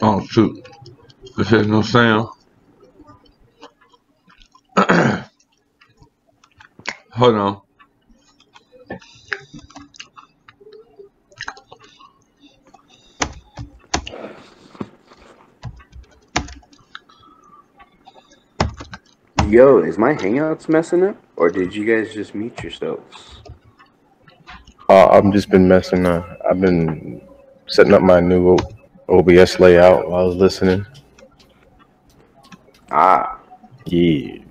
[SPEAKER 8] Oh shoot! This has no sound. Hold on.
[SPEAKER 9] Yo, is my Hangouts messing up, or did you guys just mute yourselves?
[SPEAKER 10] I've just been messing up. I've been setting up my new OBS layout while I was listening.
[SPEAKER 9] Ah.
[SPEAKER 10] Yeah.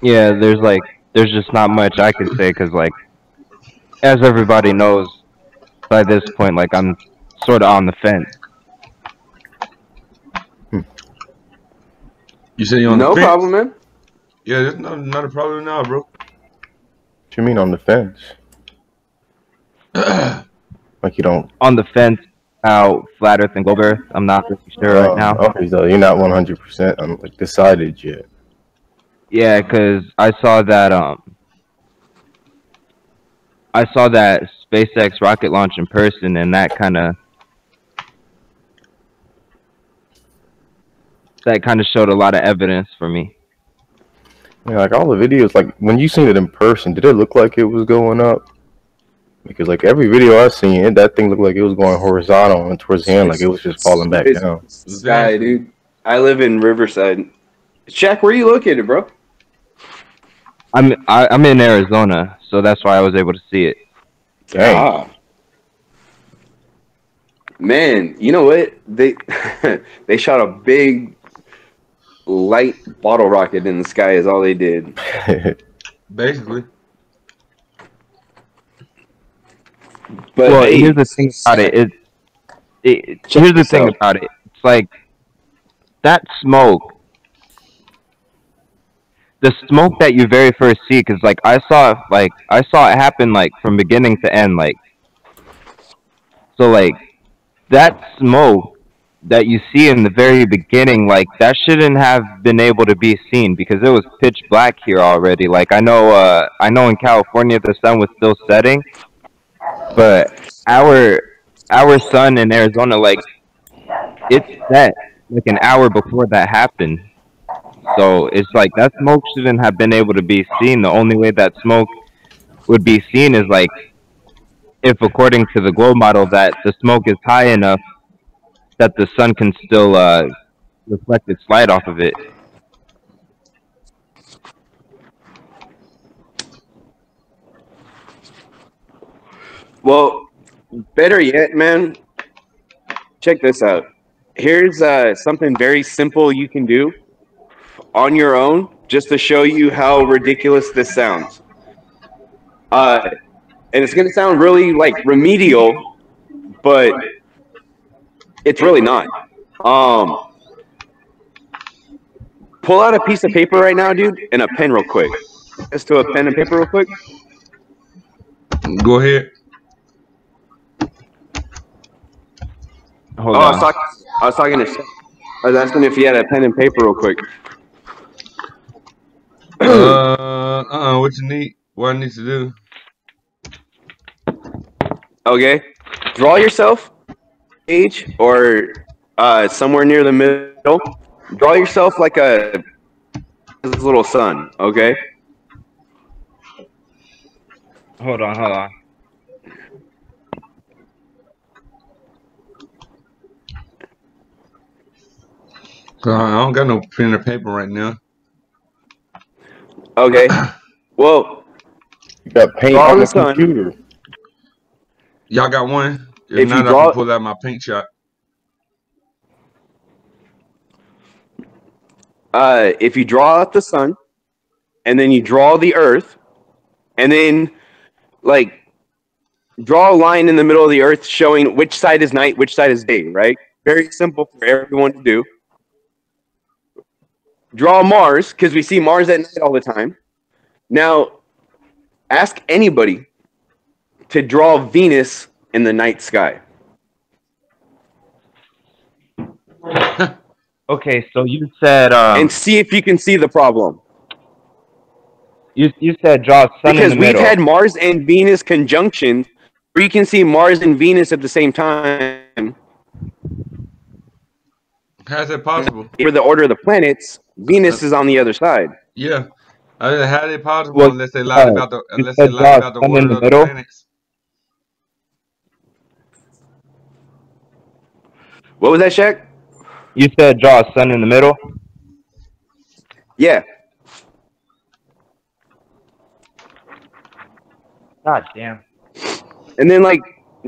[SPEAKER 11] Yeah, there's just not much I can say because, like, as everybody knows by this point, like, I'm sort of on the fence.
[SPEAKER 8] You say you're on the fence?
[SPEAKER 9] No problem, man.
[SPEAKER 8] Yeah, there's not a problem now, bro.
[SPEAKER 10] What you mean on the fence? Like you don't...
[SPEAKER 11] On the fence, how flat Earth and globe Earth, I'm not really sure right now.
[SPEAKER 10] Okay, so you're not 100% like decided yet.
[SPEAKER 11] Yeah, because I saw that SpaceX rocket launch in person, and that kind of showed a lot of evidence for me.
[SPEAKER 10] Yeah, like all the videos, like when you seen it in person, did it look like it was going up? Because like every video I've seen, that thing looked like it was going horizontal and towards the end, like it was just falling back down.
[SPEAKER 9] Sky, dude. I live in Riverside. Shaq, where are you located, bro?
[SPEAKER 11] I'm in Arizona, so that's why I was able to see it.
[SPEAKER 10] Dang.
[SPEAKER 9] Ah. Man, you know what? They they shot a big light bottle rocket in the sky is all they did.
[SPEAKER 8] Basically.
[SPEAKER 9] But
[SPEAKER 11] well,
[SPEAKER 9] hey,
[SPEAKER 11] here's the thing about it. Here's the thing about it. It's like that smoke. The smoke that you very first see, because like I saw it happen like from beginning to end, like so like that smoke that you see in the very beginning, like that shouldn't have been able to be seen because it was pitch black here already. Like I know in California the sun was still setting, but our sun in Arizona, like it's set like an hour before that happened. So it's like that smoke shouldn't have been able to be seen. The only way that smoke would be seen is like if, according to the globe model, that the smoke is high enough that the sun can still reflect its light off of it.
[SPEAKER 9] well, better yet, man. Check this out. Here's something very simple you can do on your own, just to show you how ridiculous this sounds. And it's gonna sound really like remedial, but it's really not. Pull out a piece of paper right now, dude, and a pen real quick. Just to a pen and paper real quick.
[SPEAKER 8] Go ahead.
[SPEAKER 11] Hold on.
[SPEAKER 9] I was talking to. I was asking if he had a pen and paper real quick.
[SPEAKER 8] What you need? What I need to do?
[SPEAKER 9] Okay, draw yourself age or somewhere near the middle. Draw yourself like a little sun. Okay.
[SPEAKER 11] Hold on.
[SPEAKER 8] I don't got no pen or paper right now.
[SPEAKER 9] Okay. Well,
[SPEAKER 10] you got paint on the computer.
[SPEAKER 8] Y'all got one?
[SPEAKER 9] If
[SPEAKER 8] not,
[SPEAKER 9] you draw,
[SPEAKER 8] I can pull out my paint shot.
[SPEAKER 9] If you draw out the sun, and then you draw the earth, and then like draw a line in the middle of the earth showing which side is night, which side is day, right? Very simple for everyone to do. Draw Mars, because we see Mars at night all the time. Now, ask anybody to draw Venus in the night sky.
[SPEAKER 11] Okay, so you said
[SPEAKER 9] and see if you can see the problem.
[SPEAKER 11] You said draw sun
[SPEAKER 9] because
[SPEAKER 11] in the middle.
[SPEAKER 9] We've had Mars and Venus conjunctions where you can see Mars and Venus at the same time.
[SPEAKER 8] How's that possible?
[SPEAKER 9] For the order of the planets, Venus is on the other side.
[SPEAKER 8] Yeah. How is it possible unless they lied about the order of the planets?
[SPEAKER 9] What was that, Shaq?
[SPEAKER 11] You said draw a sun in the middle?
[SPEAKER 9] Yeah.
[SPEAKER 11] God damn.
[SPEAKER 9] And then like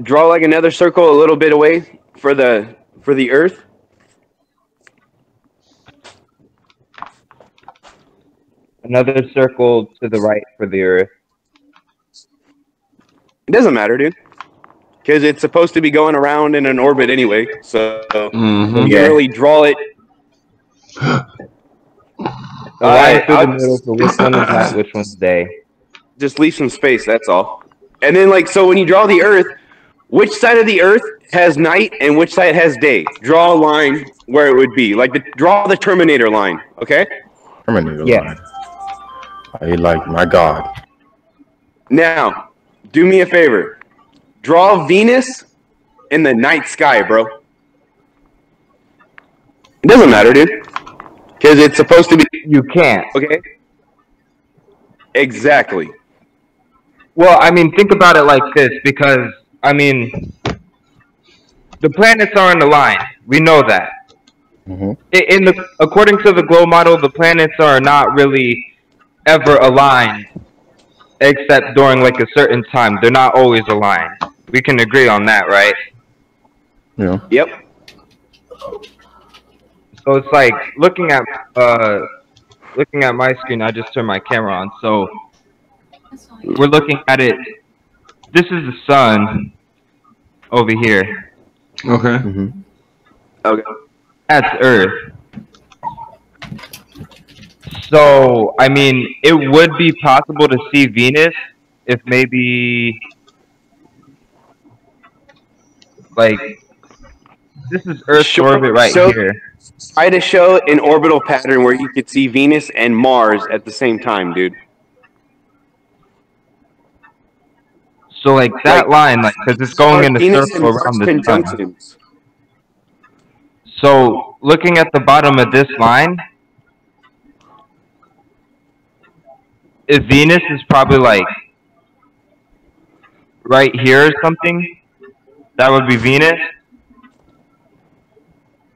[SPEAKER 9] draw like another circle a little bit away for the Earth.
[SPEAKER 11] Another circle to the right for the Earth.
[SPEAKER 9] It doesn't matter, dude. Because it's supposed to be going around in an orbit anyway. So you can really draw it.
[SPEAKER 11] The line through the middle for which one is night, which one's day.
[SPEAKER 9] Just leave some space, that's all. And then like, so when you draw the Earth, which side of the Earth has night and which side has day? Draw a line where it would be. Like, draw the Terminator line, okay?
[SPEAKER 10] Terminator line. I like my God.
[SPEAKER 9] Now, do me a favor. Draw Venus in the night sky, bro. It doesn't matter, dude. Because it's supposed to be...
[SPEAKER 11] You can't.
[SPEAKER 9] Okay? Exactly.
[SPEAKER 11] Well, I mean, think about it like this, because, I mean, the planets are in the line. We know that. According to the globe model, the planets are not really ever aligned, except during like a certain time. They're not always aligned. We can agree on that, right?
[SPEAKER 10] Yeah.
[SPEAKER 9] Yep.
[SPEAKER 11] So it's like looking at my screen. I just turned my camera on, so we're looking at it. This is the sun over here.
[SPEAKER 8] Okay.
[SPEAKER 9] Okay.
[SPEAKER 11] That's Earth. So, I mean, it would be possible to see Venus if maybe, like, this is Earth's orbit right here.
[SPEAKER 9] Try to show an orbital pattern where you could see Venus and Mars at the same time, dude.
[SPEAKER 11] So, like, that line, like, because it's going in a circle around the sun. So, looking at the bottom of this line, if Venus is probably like right here or something, that would be Venus,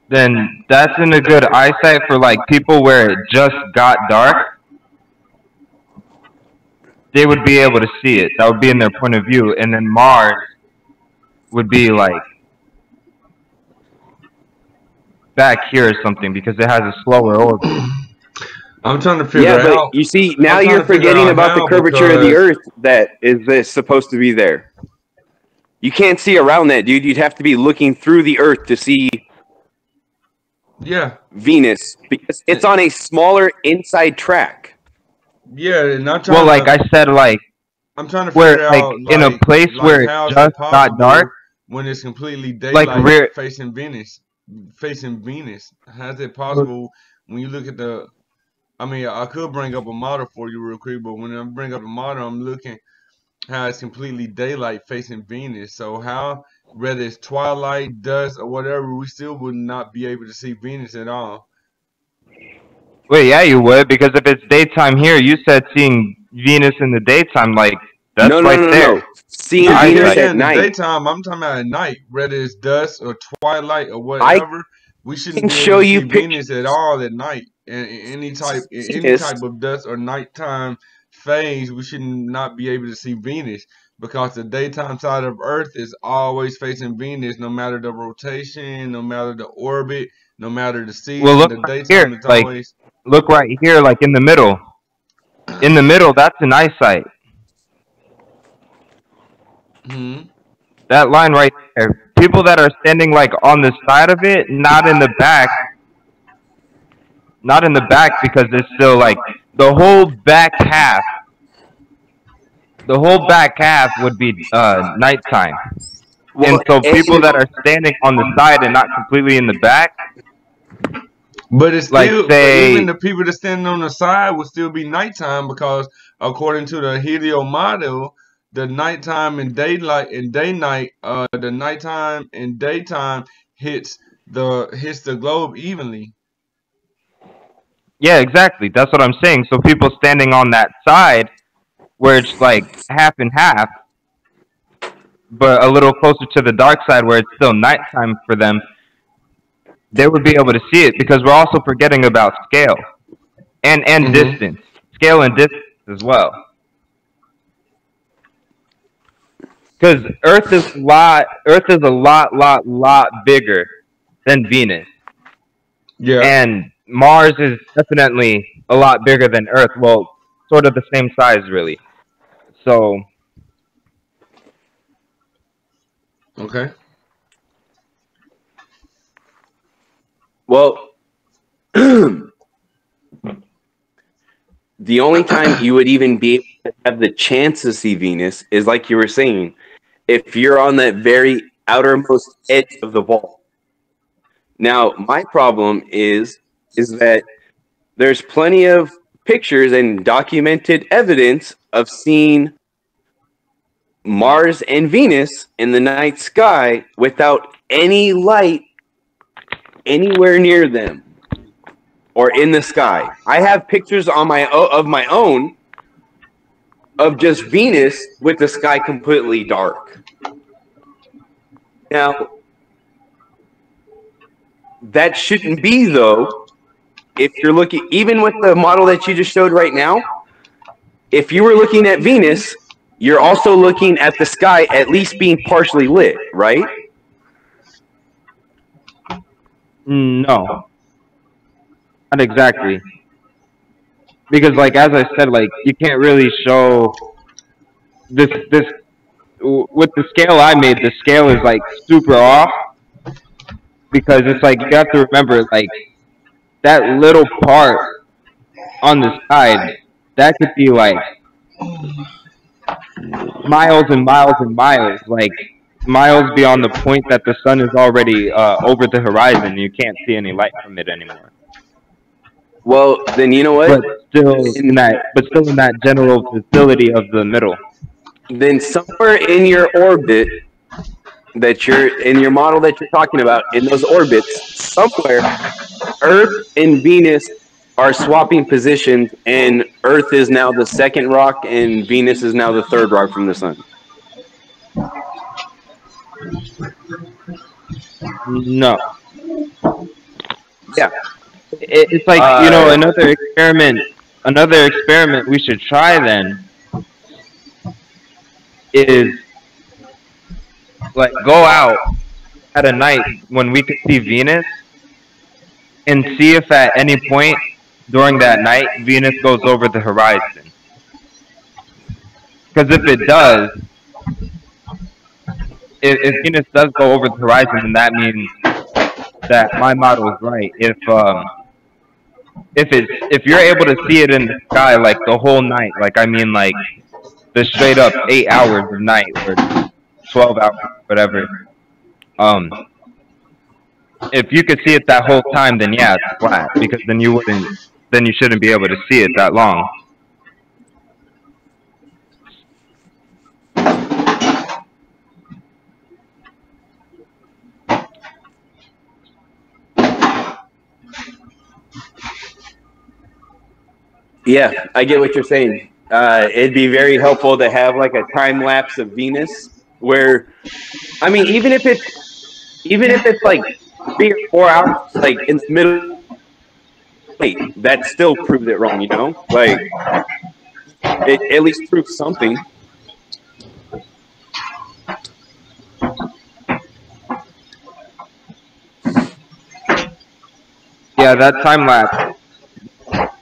[SPEAKER 11] then that's in a good eyesight for like people where it just got dark. They would be able to see it. That would be in their point of view. And then Mars would be like back here or something because it has a slower orbit.
[SPEAKER 8] I'm trying to figure
[SPEAKER 9] out.
[SPEAKER 8] out.
[SPEAKER 9] You see, now you're forgetting about the curvature of the Earth that is supposed to be there. You can't see around that, dude. You'd have to be looking through the Earth to see Venus because it's on a smaller inside track.
[SPEAKER 8] Yeah, and I'm trying
[SPEAKER 11] well, like I said, like
[SPEAKER 8] I'm trying to
[SPEAKER 11] where,
[SPEAKER 8] figure
[SPEAKER 11] like,
[SPEAKER 8] out
[SPEAKER 11] in a place where it just got dark,
[SPEAKER 8] when it's completely daylight,
[SPEAKER 11] like
[SPEAKER 8] facing Venus. How's it possible when you look at the? I mean, I could bring up a model for you real quick, but when I bring up a model, I'm looking how it's completely daylight facing Venus. So how, whether it's twilight, dusk, or whatever, we still would not be able to see Venus at all.
[SPEAKER 11] Wait, yeah, you would, because if it's daytime here, you said seeing Venus in the daytime, like, that's right there.
[SPEAKER 9] Seeing Venus at night.
[SPEAKER 8] Daytime, I'm talking about at night, whether it's dusk or twilight or whatever. We shouldn't be
[SPEAKER 9] show
[SPEAKER 8] able to
[SPEAKER 9] you
[SPEAKER 8] see Venus at all at night. And any type of dusk or nighttime phase, we should not be able to see Venus, because the daytime side of Earth is always facing Venus, no matter the rotation, no matter the orbit, no matter the season.
[SPEAKER 11] Well, look
[SPEAKER 8] the
[SPEAKER 11] right
[SPEAKER 8] daytime
[SPEAKER 11] here,
[SPEAKER 8] is
[SPEAKER 11] like,
[SPEAKER 8] always.
[SPEAKER 11] look right here, like in the middle. In the middle, that's an eyesight. That line right there. People that are standing like on the side of it, not in the back. Not in the back, because it's still like the whole back half. The whole back half would be nighttime. And so people that are standing on the side and not completely in the back.
[SPEAKER 8] But it's
[SPEAKER 11] like,
[SPEAKER 8] still,
[SPEAKER 11] say,
[SPEAKER 8] even the people that standing on the side would still be nighttime, because according to the Helio model, the nighttime and daylight and day-night, the nighttime and daytime hits the globe evenly.
[SPEAKER 11] Yeah, exactly. That's what I'm saying. So people standing on that side, where it's like half and half, but a little closer to the dark side where it's still nighttime for them, they would be able to see it, because we're also forgetting about scale and distance. Scale and distance as well. Because Earth is a lot bigger than Venus.
[SPEAKER 8] Yeah.
[SPEAKER 11] And Mars is definitely a lot bigger than Earth. Well, sort of the same size, really. So.
[SPEAKER 8] Okay.
[SPEAKER 9] Well, the only time you would even be able to have the chance to see Venus is, like you were saying, if you're on that very outermost edge of the ball. Now, my problem is that there's plenty of pictures and documented evidence of seeing Mars and Venus in the night sky without any light anywhere near them or in the sky. I have pictures on my own of just Venus with the sky completely dark. Now, that shouldn't be, though, if you're looking, even with the model that you just showed right now, if you were looking at Venus, you're also looking at the sky at least being partially lit, right?
[SPEAKER 11] No. Not exactly. Because, like, as I said, like, you can't really show this with the scale I made. The scale is, like, super off, because it's like, you have to remember, like, that little part on the side, that could be like miles and miles and miles, like miles beyond the point that the sun is already over the horizon. You can't see any light from it anymore.
[SPEAKER 9] Well, then you know what?
[SPEAKER 11] But still in that general vicinity of the middle.
[SPEAKER 9] Then somewhere in your orbit, that you're in your model that you're talking about, in those orbits, somewhere, Earth and Venus are swapping positions, and Earth is now the second rock, and Venus is now the third rock from the sun.
[SPEAKER 11] No.
[SPEAKER 9] Yeah.
[SPEAKER 11] It's like, you know, another experiment we should try then is, like, go out at a night when we could see Venus and see if at any point during that night Venus goes over the horizon. Because if it does, if Venus does go over the horizon, then that means that my model is right. If you're able to see it in the sky like the whole night, like, I mean, like the straight up 8 hours of night or 12 hours, whatever. If you could see it that whole time, then yeah, it's flat, because then you shouldn't be able to see it that long.
[SPEAKER 9] Yeah, I get what you're saying. It'd be very helpful to have like a time lapse of Venus, where, I mean, even if it's like 3 or 4 hours, like in the middle, wait, that still proves it wrong, you know? Like, it at least proves something.
[SPEAKER 11] Yeah, that time lapse.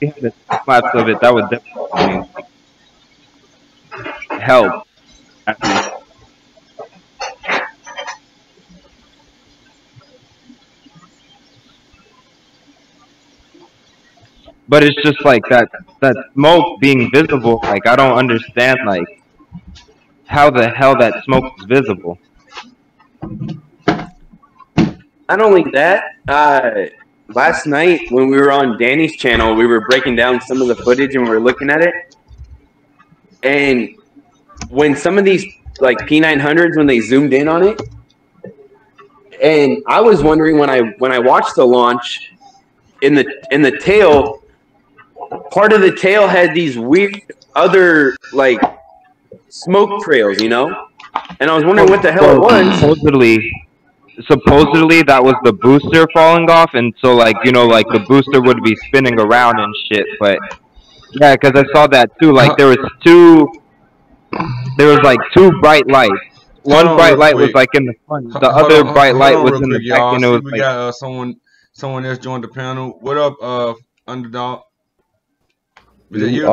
[SPEAKER 11] If we had a time lapse of it, that would definitely help. But it's just like that smoke being visible. Like, I don't understand, like, how the hell that smoke is visible.
[SPEAKER 9] Not only that, last night when we were on Danny's channel, we were breaking down some of the footage and we were looking at it. And when some of these like P900s, when they zoomed in on it, and I was wondering when I watched the launch, in the tail, part of the tail had these weird other like smoke trails, you know? And I was wondering what the hell it was.
[SPEAKER 11] Supposedly that was the booster falling off, and so like, you know, like the booster would be spinning around and shit. But yeah, because I saw that too. Like there was like 2 bright lights. One bright light was like in the front. The other bright light was in the back, and it was
[SPEAKER 8] we
[SPEAKER 11] like,
[SPEAKER 8] got someone else joined the panel. What up, Underdog? Is it you?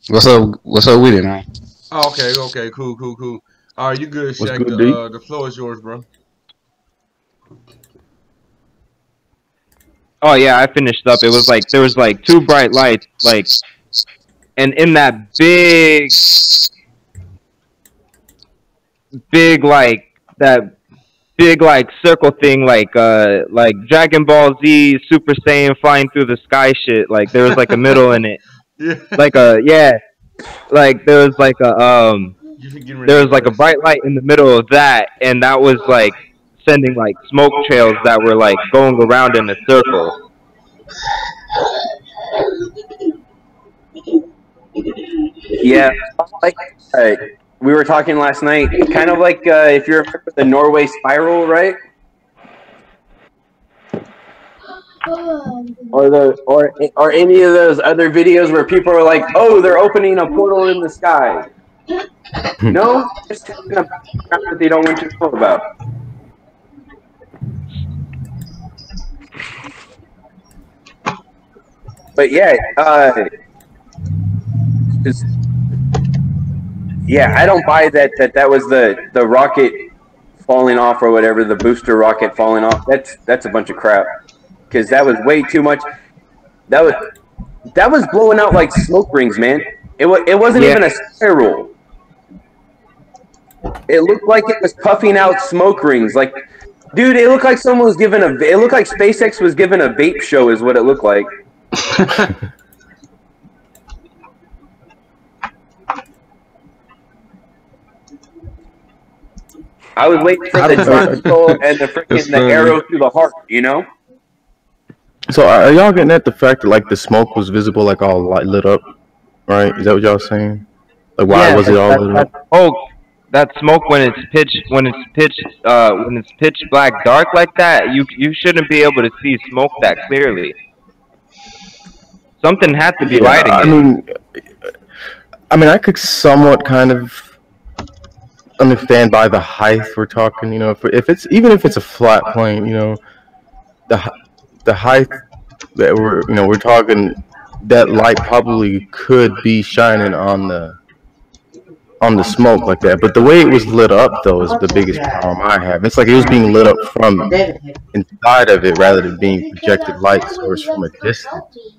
[SPEAKER 12] What's up with it, man?
[SPEAKER 8] Oh, okay, cool. All right, you good, Shaq? The floor is yours, bro.
[SPEAKER 11] oh yeah, I finished up. It was like there was like 2 bright lights, like, and in that big like circle thing, like Dragon Ball Z Super Saiyan flying through the sky shit. Like there was like a middle in it, like like there was like a bright light in the middle of that, and that was like sending like smoke trails that were like going around in a circle.
[SPEAKER 9] Yeah, like we were talking last night, kind of like if you remember the Norway Spiral, right? Or any of those other videos where people are like, oh, they're opening a portal in the sky. No, just talking about crap that they don't want you to know about. But yeah, I don't buy that was the rocket falling off or whatever, the booster rocket falling off. That's a bunch of crap, because that was way too much. That was blowing out like smoke rings, man. It wasn't even a spiral. It looked like it was puffing out smoke rings. Like, dude, it looked like someone was giving it looked like SpaceX was giving a vape show is what it looked like. I was waiting for the drum and the arrow through the heart, you know?
[SPEAKER 10] So are y'all getting at the fact that like the smoke was visible, like all lit up, right? Is that what y'all saying? Like why was it all lit up?
[SPEAKER 11] Oh, that smoke when it's pitch black dark like that, you shouldn't be able to see smoke that clearly. Something had to be lighting it.
[SPEAKER 10] I mean, I could somewhat kind of understand by the height we're talking. You know, if it's a flat plane, you know, the height that we're talking, that light probably could be shining on the smoke like that. But the way it was lit up though is the biggest problem I have. It's like it was being lit up from inside of it rather than being projected light source from a distance.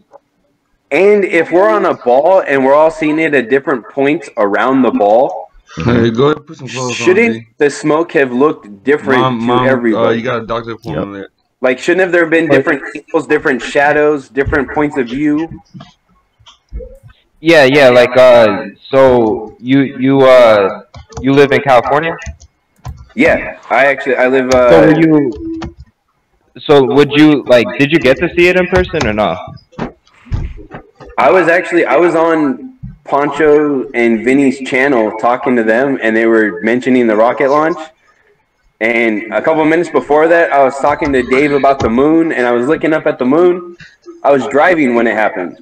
[SPEAKER 9] And if we're on a ball and we're all seeing it at different points around the ball,
[SPEAKER 8] hey, go ahead, put some clothes
[SPEAKER 9] shouldn't
[SPEAKER 8] on,
[SPEAKER 9] the smoke have looked different to everybody?
[SPEAKER 8] You got a doctor appointment on that.
[SPEAKER 9] Like, shouldn't have there been different angles, different shadows, different points of view?
[SPEAKER 11] Yeah, like so you live in California?
[SPEAKER 9] Yeah, I live.
[SPEAKER 11] So would you like? Did you get to see it in person or not?
[SPEAKER 9] I was on Poncho and Vinny's channel talking to them, and they were mentioning the rocket launch. And a couple minutes before that, I was talking to Dave about the moon, and I was looking up at the moon. I was driving when it happened.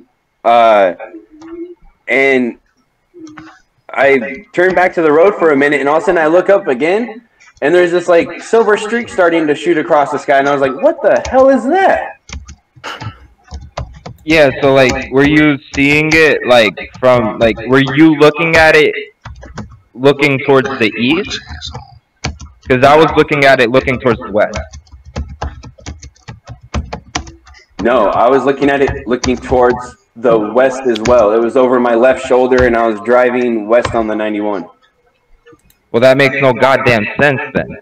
[SPEAKER 9] And I turned back to the road for a minute, and all of a sudden I look up again, and there's this like silver streak starting to shoot across the sky, and I was like, what the hell is that?
[SPEAKER 11] Yeah, so like, were you seeing it like from like, were you looking at it looking towards the east? Because I was looking at it looking towards the west.
[SPEAKER 9] No, I was looking at it looking towards the west as well. It was over my left shoulder, and I was driving west on the 91.
[SPEAKER 11] Well, that makes no goddamn sense then.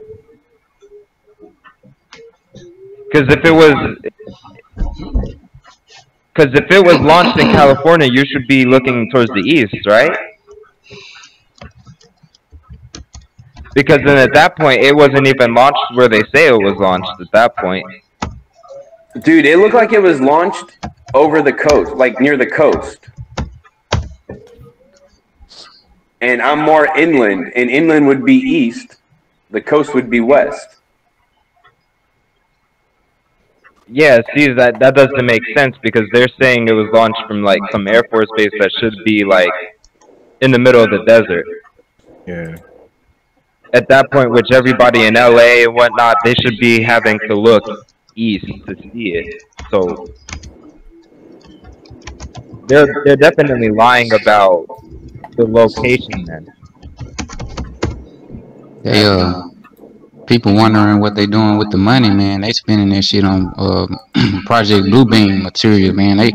[SPEAKER 11] Because if it was launched in California, you should be looking towards the east, right? Because then at that point, it wasn't even launched where they say it was launched at that point.
[SPEAKER 9] Dude, it looked like it was launched over the coast, like near the coast. And I'm more inland, and inland would be east. The coast would be west.
[SPEAKER 11] Yeah, see, that doesn't make sense because they're saying it was launched from like some Air Force base that should be like in the middle of the desert.
[SPEAKER 10] Yeah.
[SPEAKER 11] At that point, which everybody in LA and whatnot, they should be having to look east to see it. So they're definitely lying about the location then.
[SPEAKER 12] They people wondering what they doing with the money, man. They spending that shit on Project Bluebeam material, man. They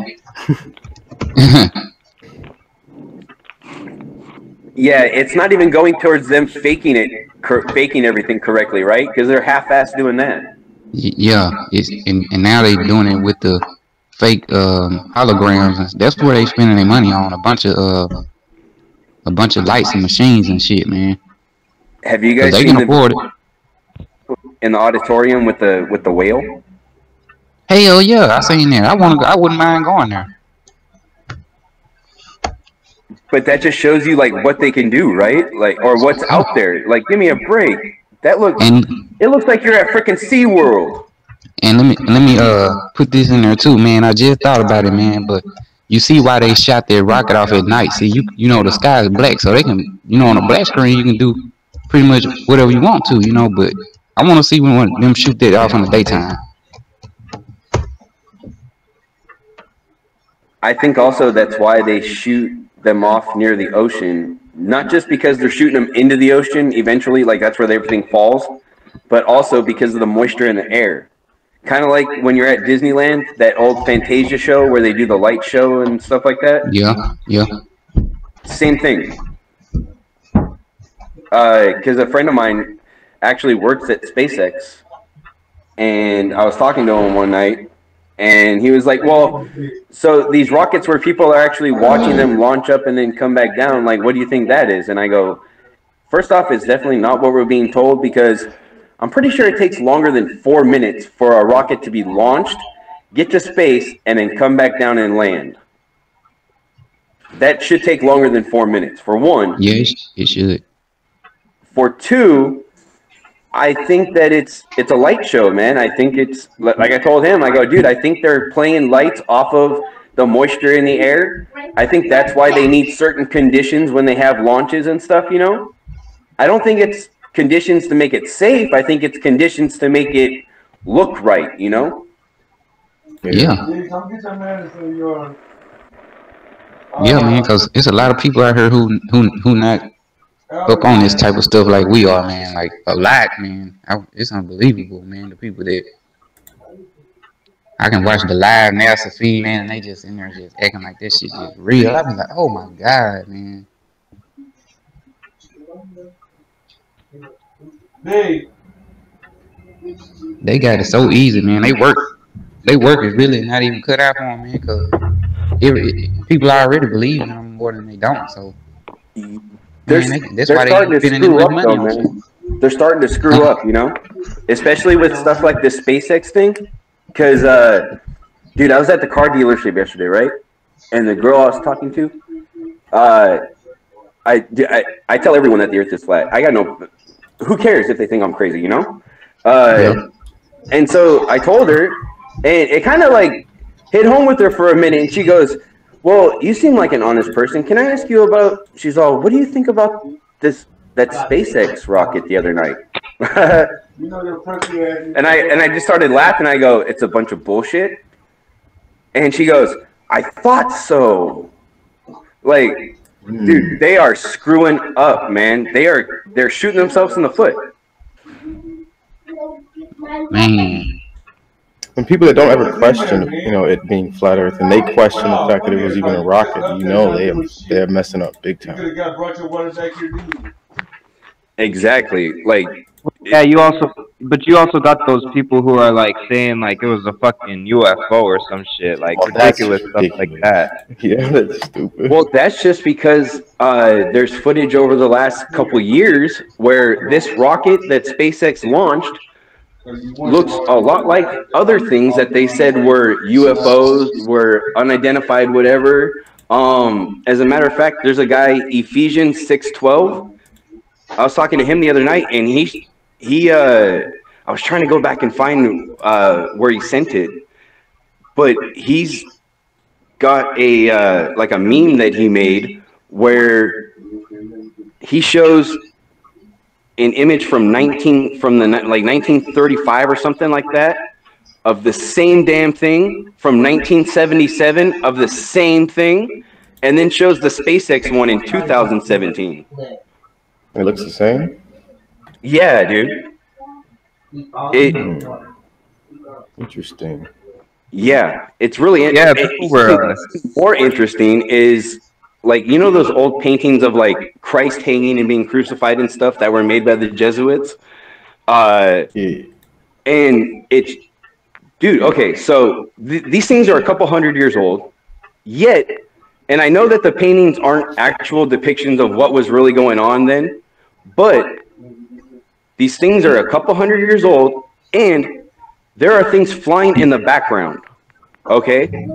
[SPEAKER 9] Yeah, it's not even going towards them faking everything correctly, right? Because they're half-assed doing that.
[SPEAKER 12] yeah, and now they doing it with the fake holograms. That's where they spending their money on, a bunch of lights and machines and shit, man.
[SPEAKER 9] Have you guys
[SPEAKER 12] They
[SPEAKER 9] seen
[SPEAKER 12] can afford it.
[SPEAKER 9] in the auditorium with the whale?
[SPEAKER 12] Hell yeah, I seen that. I wouldn't mind going there.
[SPEAKER 9] But that just shows you like what they can do, right? Like, or what's out there. Like, give me a break. It looks like you're at freaking SeaWorld.
[SPEAKER 12] And let me put this in there too, man. I just thought about it, man. But you see why they shot their rocket off at night? See, you know the sky is black, so they can, on a black screen you can do pretty much whatever you want to, But I want to see when them shoot that off in the daytime.
[SPEAKER 9] I think also that's why they shoot them off near the ocean, not just because they're shooting them into the ocean eventually, like that's where everything falls, but also because of the moisture in the air. Kind of like when you're at Disneyland, that old Fantasia show where they do the light show and stuff like that.
[SPEAKER 12] Yeah.
[SPEAKER 9] Same thing. Because a friend of mine actually works at SpaceX, and I was talking to him one night, and he was like, well, so these rockets where people are actually watching them launch up and then come back down, like, what do you think that is? And I go, first off, it's definitely not what we're being told, because I'm pretty sure it takes longer than 4 minutes for a rocket to be launched, get to space, and then come back down and land. That should take longer than 4 minutes, for one.
[SPEAKER 12] Yes, it should.
[SPEAKER 9] For two, I think that it's a light show, man. I think it's, like I told him, I go, dude, I think they're playing lights off of the moisture in the air. I think that's why they need certain conditions when they have launches and stuff, I don't think it's conditions to make it safe. I think it's conditions to make it look right,
[SPEAKER 12] Yeah. Yeah, man, because there's a lot of people out here who not up on this type of stuff like we are, man. Like a lot, man. It's unbelievable, man. The people that I can watch the live NASA feed, man, and they just in there just acting like this shit just real. I be like, oh my god, man. They got it so easy, man. They work is really not even cut out for them, man. Because people already believe in them more than they don't. So. That's why
[SPEAKER 9] starting to screw up, though, man. They're starting to screw up, especially with stuff like this SpaceX thing. Because, dude, I was at the car dealership yesterday, right? and the girl I was talking to, I tell everyone that the Earth is flat. I got no. Who cares if they think I'm crazy? You know. And so I told her, and it kind of like hit home with her for a minute, and she goes, "Well, you seem like an honest person. Can I ask you about?" She's all, "What do you think about that SpaceX rocket the other night?" and I just started laughing. I go, "It's a bunch of bullshit." And she goes, "I thought so." Like, dude, they are screwing up, man. They're shooting themselves in the foot.
[SPEAKER 12] Man.
[SPEAKER 10] And people that don't ever question, it being flat Earth, and they question the fact that it was even a rocket, they're messing up big time.
[SPEAKER 9] Exactly. Like,
[SPEAKER 11] yeah, you also got those people who are like saying like it was a fucking UFO or some shit, like ridiculous stuff like that.
[SPEAKER 10] Yeah, that's stupid.
[SPEAKER 9] Well, that's just because there's footage over the last couple years where this rocket that SpaceX launched looks a lot like other things that they said were UFOs, were unidentified, whatever. As a matter of fact, there's a guy, Ephesians 6:12. I was talking to him the other night, and I was trying to go back and find where he sent it, but he's got a like a meme that he made where he shows an image from 1935 or something like that of the same damn thing from 1977 of the same thing, and then shows the SpaceX one in 2017.
[SPEAKER 10] It looks the same?
[SPEAKER 9] Yeah, dude.
[SPEAKER 10] Interesting.
[SPEAKER 9] Yeah, it's really interesting. More interesting is, like, you know those old paintings of like Christ hanging and being crucified and stuff that were made by the Jesuits? And it's, dude, okay, so these things are a couple hundred years old, yet, and I know that the paintings aren't actual depictions of what was really going on then, but these things are a couple hundred years old, and there are things flying in the background, okay?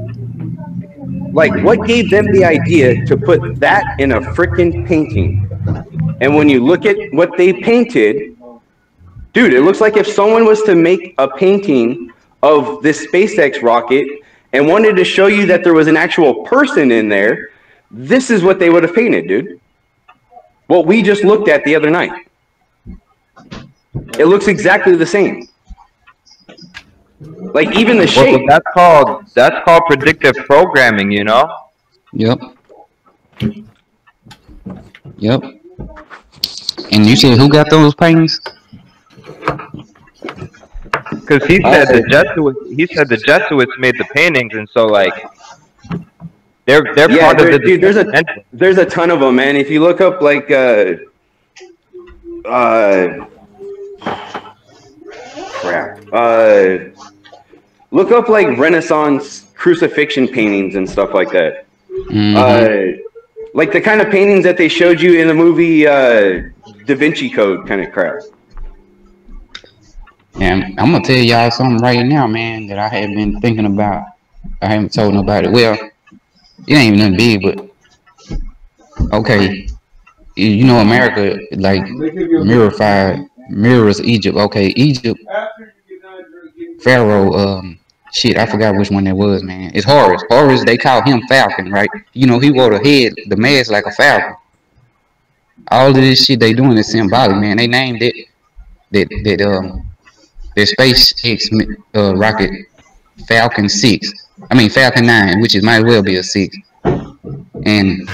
[SPEAKER 9] Like, what gave them the idea to put that in a freaking painting? And when you look at what they painted, dude, it looks like if someone was to make a painting of this SpaceX rocket and wanted to show you that there was an actual person in there, this is what they would have painted, dude. What we just looked at the other night. It looks exactly the same. Like, even the shape.
[SPEAKER 11] Well, that's called predictive programming, you know?
[SPEAKER 12] Yep. Yep. And you said who got those paintings?
[SPEAKER 11] Because he said the Jesuits made the paintings, and so like they're part of the
[SPEAKER 9] dude, there's a ton of them, man. If you look up like look up like Renaissance crucifixion paintings and stuff like that. Like the kind of paintings that they showed you in the movie Da Vinci Code kind of crap.
[SPEAKER 12] And I'm gonna tell y'all something right now, man, that I have been thinking about. I haven't told nobody. Well, it ain't even nothing big, but okay, you know, America like mirrors Egypt. Okay, Egypt, Pharaoh. Shit, I forgot which one that was, man. It's Horus. Horus, they call him Falcon, right? You know, he wore the mask like a falcon. All of this shit they doing is symbolic, man. They named it that SpaceX rocket Falcon 6. I mean Falcon 9, which might as well be a 6. And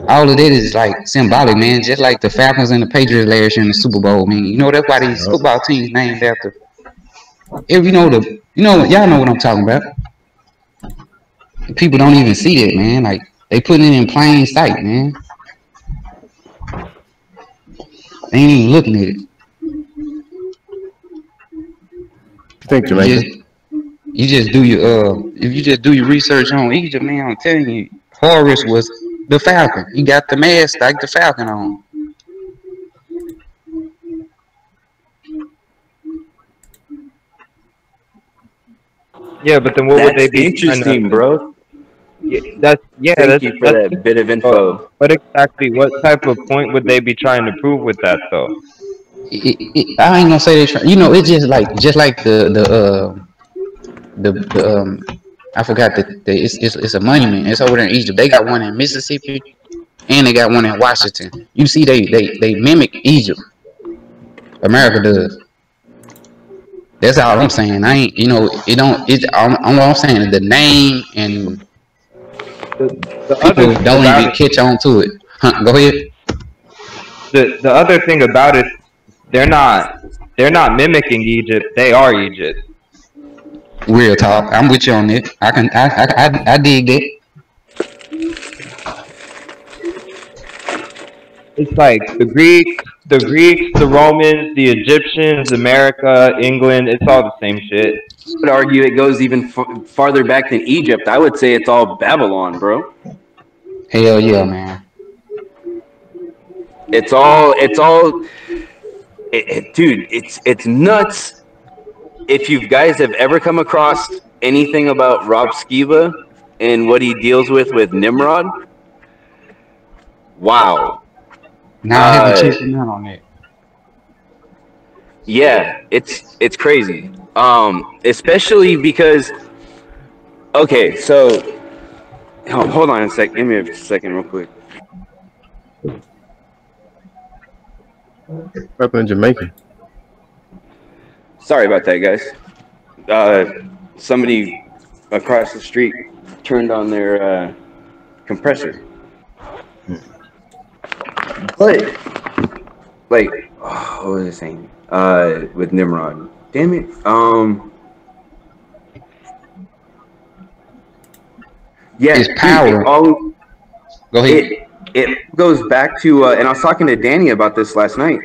[SPEAKER 12] all of that is like symbolic, man. Just like the Falcons and the Patriots last year in the Super Bowl, man. You know that's why these football teams named after. If y'all know what I'm talking about. People don't even see that, man. Like they putting it in plain sight, man. They ain't even looking at it.
[SPEAKER 10] Think Jamaica?
[SPEAKER 12] You just do your if you just do your research on Egypt, man, I'm telling you, Horus was the Falcon. He got the mask like the Falcon on.
[SPEAKER 11] Yeah, but then what would they be?
[SPEAKER 9] Interesting, bro.
[SPEAKER 11] That's
[SPEAKER 9] Thank you for that bit of info.
[SPEAKER 11] But exactly, what type of point would they be trying to prove with that, though?
[SPEAKER 12] I ain't gonna say they try. You know, it's just like I forgot it's a monument. It's over there in Egypt. They got one in Mississippi, and they got one in Washington. You see, they mimic Egypt. America does. That's all I'm saying. I ain't, you know, it don't. It. All I'm saying is the name and people don't even catch on to it. Huh, go ahead.
[SPEAKER 11] The other thing about it, they're not mimicking Egypt. They are Egypt.
[SPEAKER 12] Real talk. I'm with you on it. I dig that.
[SPEAKER 11] It's like the Greeks, the Romans, the Egyptians, America, England. It's all the same shit.
[SPEAKER 9] I would argue it goes even farther back than Egypt. I would say it's all Babylon, bro.
[SPEAKER 12] Hell yeah, man.
[SPEAKER 9] It's dude, it's nuts. If you guys have ever come across anything about Rob Skiba and what he deals with Nimrod, wow.
[SPEAKER 12] Now I have to check him out on it.
[SPEAKER 9] Yeah, it's crazy. Especially because, okay, so hold on a sec. Give me a second, real quick.
[SPEAKER 10] Up in Jamaica.
[SPEAKER 9] Sorry about that, guys. Somebody across the street turned on their compressor. But, like, what was I saying? With Nimrod. Damn it. Yeah,
[SPEAKER 12] his power.
[SPEAKER 9] Go
[SPEAKER 12] ahead.
[SPEAKER 9] It goes back to, and I was talking to Danny about this last night.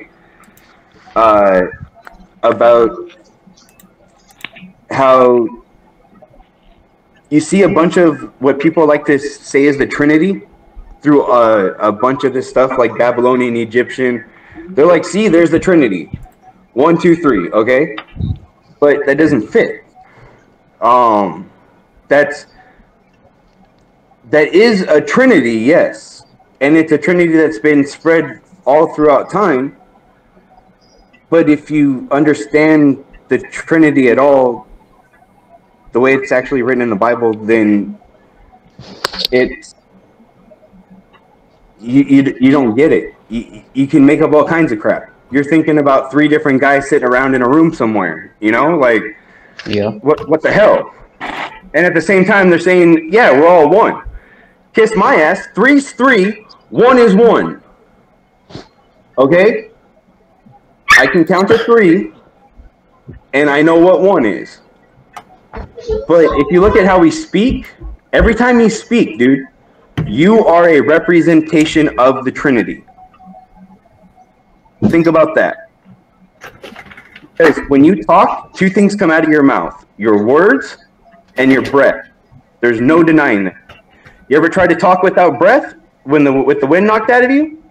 [SPEAKER 9] About how you see a bunch of what people like to say is the Trinity through a bunch of this stuff like Babylonian, Egyptian. They're like, see, there's the Trinity. 1, 2, 3, okay? But that doesn't fit. That is a Trinity, yes. And it's a Trinity that's been spread all throughout time. But if you understand the Trinity at all, the way it's actually written in the Bible, then it's you don't get it. You can make up all kinds of crap. You're thinking about 3 different guys sitting around in a room somewhere, you know, like,
[SPEAKER 12] yeah,
[SPEAKER 9] what the hell? And at the same time, they're saying, yeah, we're all one. Kiss my ass. 3's 3, 1 is 1. Okay, I can count to 3, and I know what 1 is. But if you look at how we speak, every time you speak, dude, you are a representation of the Trinity. Think about that. Because when you talk, 2 things come out of your mouth: your words and your breath. There's no denying that. You ever tried to talk without breath with the wind knocked out of you?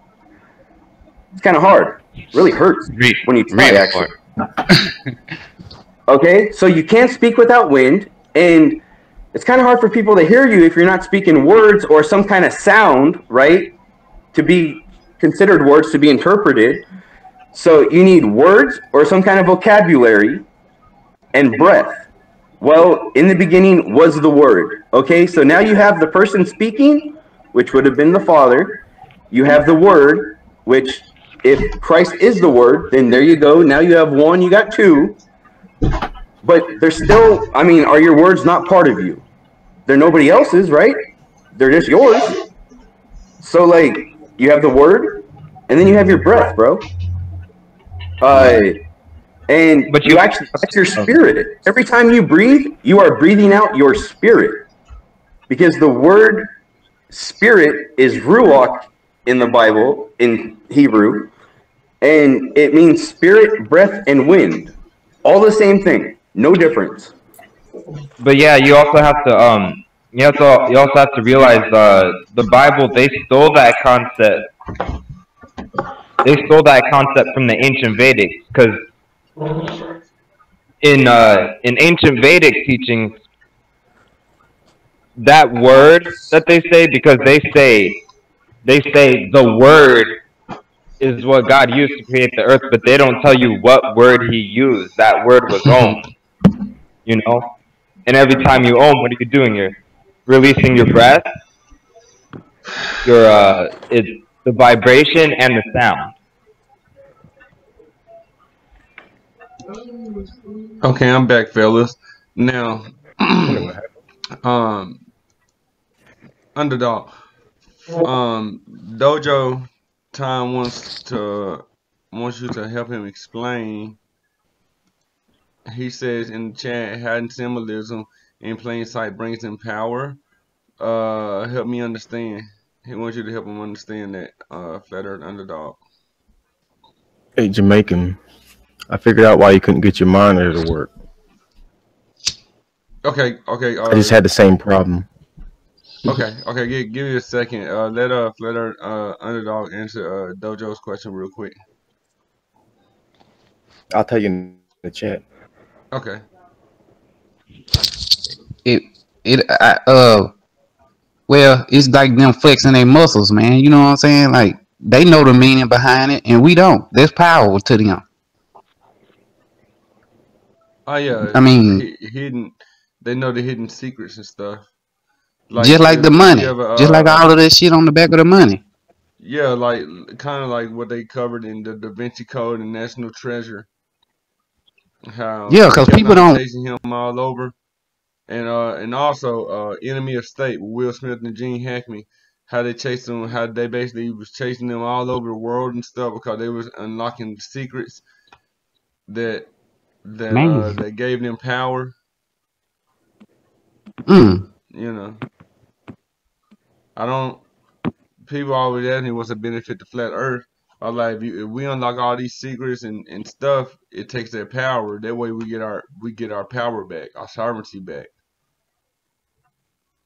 [SPEAKER 9] It's kind of hard. It really hurts when you try, actually. Okay, so you can't speak without wind, and it's kind of hard for people to hear you if you're not speaking words or some kind of sound, right, to be considered words to be interpreted. So you need words or some kind of vocabulary and breath. Well, in the beginning was the Word. Okay, so now you have the person speaking, which would have been the Father. You have the Word, which if Christ is the Word, then there you go. Now you have 1, you got 2. But they're still, I mean, are your words not part of you? They're nobody else's, right? They're just yours. So, like, you have the Word, and then you have your breath, bro. But you actually, that's your spirit. Every time you breathe, you are breathing out your spirit. Because the word spirit is ruach in the Bible, in Hebrew, and it means spirit, breath, and wind. All the same thing, no difference.
[SPEAKER 11] But yeah, you also have to you also have to realize the Bible, they stole that concept. They stole that concept from the ancient Vedic, because in ancient Vedic teachings, that word that they say, because they say the word is what God used to create the earth, but they don't tell you what word He used. That word was Om. You know, and every time you Om, what are you doing? You're releasing your breath, it's the vibration and the sound.
[SPEAKER 8] Okay, I'm back, fellas. Now, Underdog, Dojo Time wants you to help him explain. He says in the chat, hiding symbolism in plain sight brings him power. Help me understand. He wants you to help him understand that. Flat Earth Underdog.
[SPEAKER 10] Hey, Jamaican, I figured out why you couldn't get your monitor to work.
[SPEAKER 8] Okay.
[SPEAKER 10] I just had the same problem.
[SPEAKER 8] Okay. Give me a second. Let Flat Earth Underdog answer Dojo's question real quick.
[SPEAKER 10] I'll tell you in the chat.
[SPEAKER 8] Okay.
[SPEAKER 12] Well, it's like them flexing their muscles, man. You know what I'm saying? Like, they know the meaning behind it, and we don't. There's power to them.
[SPEAKER 8] Oh yeah.
[SPEAKER 12] I mean,
[SPEAKER 8] hidden. They know the hidden secrets and stuff. Like,
[SPEAKER 12] just like the money, just like all of that shit on the back of the money.
[SPEAKER 8] Yeah, like kind of like what they covered in the Da Vinci Code and National Treasure. How
[SPEAKER 12] because people don't
[SPEAKER 8] chasing him all over, and also Enemy of State with Will Smith and Gene Hackman. How they chased them, how they basically was chasing them all over the world and stuff because they was unlocking secrets that gave them power. You know, people always ask me what's the benefit to Flat Earth. I like, if we unlock all these secrets and stuff, it takes their power. That way we get our power back, our sovereignty back.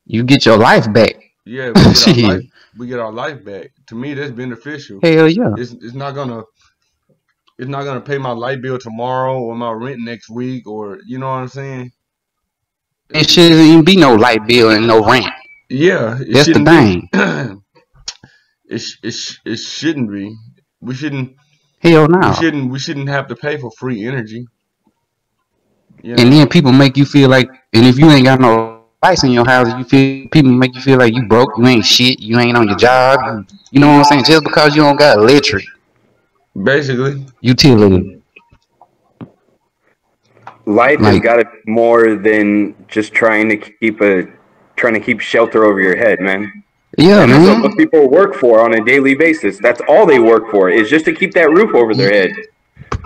[SPEAKER 12] You get your life back.
[SPEAKER 8] Yeah, we get our life back. To me, that's beneficial.
[SPEAKER 12] Hell yeah.
[SPEAKER 8] It's not gonna pay my light bill tomorrow or my rent next week, or you know what I'm saying.
[SPEAKER 12] It shouldn't even be no light bill and no rent.
[SPEAKER 8] Yeah,
[SPEAKER 12] that's the thing.
[SPEAKER 8] It shouldn't be. We shouldn't.
[SPEAKER 12] Hell no.
[SPEAKER 8] We shouldn't have to pay for free energy.
[SPEAKER 12] You know? And then people make you feel like, and if you ain't got no lights in your house, people make you feel like you broke, you ain't shit, you ain't on your job. You know what I'm saying? Just because you don't got electric.
[SPEAKER 8] Basically.
[SPEAKER 12] Utility.
[SPEAKER 9] Life has got to be more than just trying to keep shelter over your head, man.
[SPEAKER 12] Yeah, man.
[SPEAKER 9] That's what people work for on a daily basis. That's all they work for, is just to keep that roof over their head.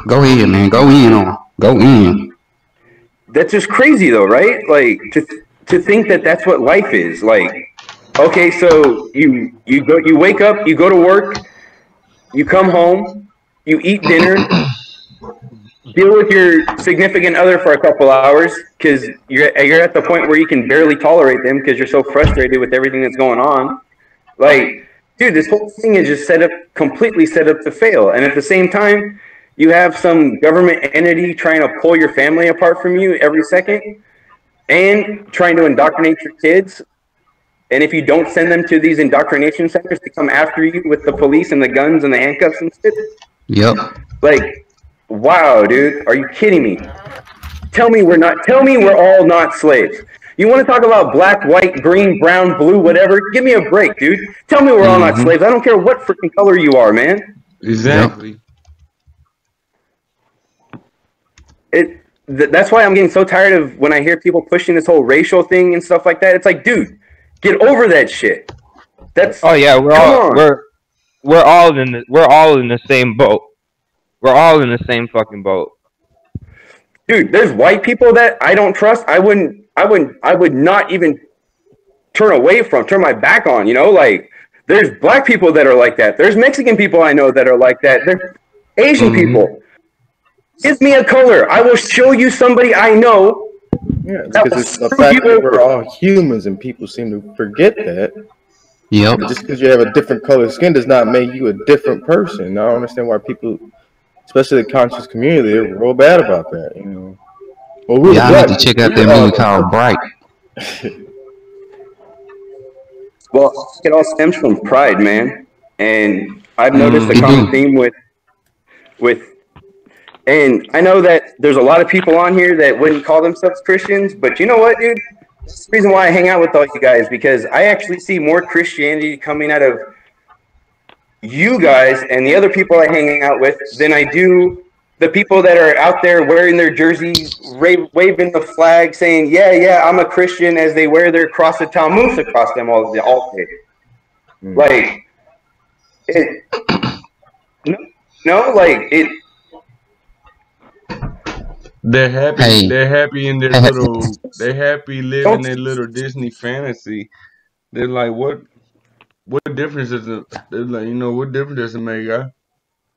[SPEAKER 12] Go ahead, man. Go in.
[SPEAKER 9] That's just crazy, though, right? Like to think that that's what life is. Like, okay, so you wake up, you go to work, you come home, you eat dinner, deal with your significant other for a couple hours because you're at the point where you can barely tolerate them because you're so frustrated with everything that's going on. Like, dude, this whole thing is just completely set up to fail. And at the same time, you have some government entity trying to pull your family apart from you every second and trying to indoctrinate your kids. And if you don't send them to these indoctrination centers to come after you with the police and the guns and the handcuffs and shit.
[SPEAKER 12] Yep.
[SPEAKER 9] Like, wow, dude, are you kidding me? Tell me we're all not slaves. You want to talk about black, white, green, brown, blue, whatever? Give me a break, dude. Tell me we're all not slaves. I don't care what freaking color you are, man.
[SPEAKER 8] Exactly.
[SPEAKER 9] That's why I'm getting so tired of when I hear people pushing this whole racial thing and stuff like that. It's like, dude, get over that shit.
[SPEAKER 11] Oh yeah, we're all in the same boat. We're all in the same fucking boat.
[SPEAKER 9] Dude, there's white people that I don't trust. I would not even turn my back on, you know? Like, there's black people that are like that. There's Mexican people I know that are like that. There's Asian people. Give me a color. I will show you somebody I know.
[SPEAKER 10] Yeah, because it's the fact that we're all humans and people seem to forget that.
[SPEAKER 12] Yep.
[SPEAKER 10] Just because you have a different color skin does not make you a different person. I don't understand why people, especially the conscious community, they're real bad about that. You know. Well,
[SPEAKER 12] I need to check out that movie called Bright.
[SPEAKER 9] Well, it all stems from pride, man. And I've noticed a common theme with, and I know that there's a lot of people on here that wouldn't call themselves Christians, but you know what, dude? That's the reason why I hang out with all you guys, because I actually see more Christianity coming out of you guys and the other people I hang out with than I do the people that are out there wearing their jerseys, waving the flag, saying, yeah, I'm a Christian, as they wear their cross of Talmud across them all day. Like,
[SPEAKER 8] They're happy. They're happy in their little. They're happy living their little Disney fantasy. They're like, what difference does it? They're like, what difference does it make?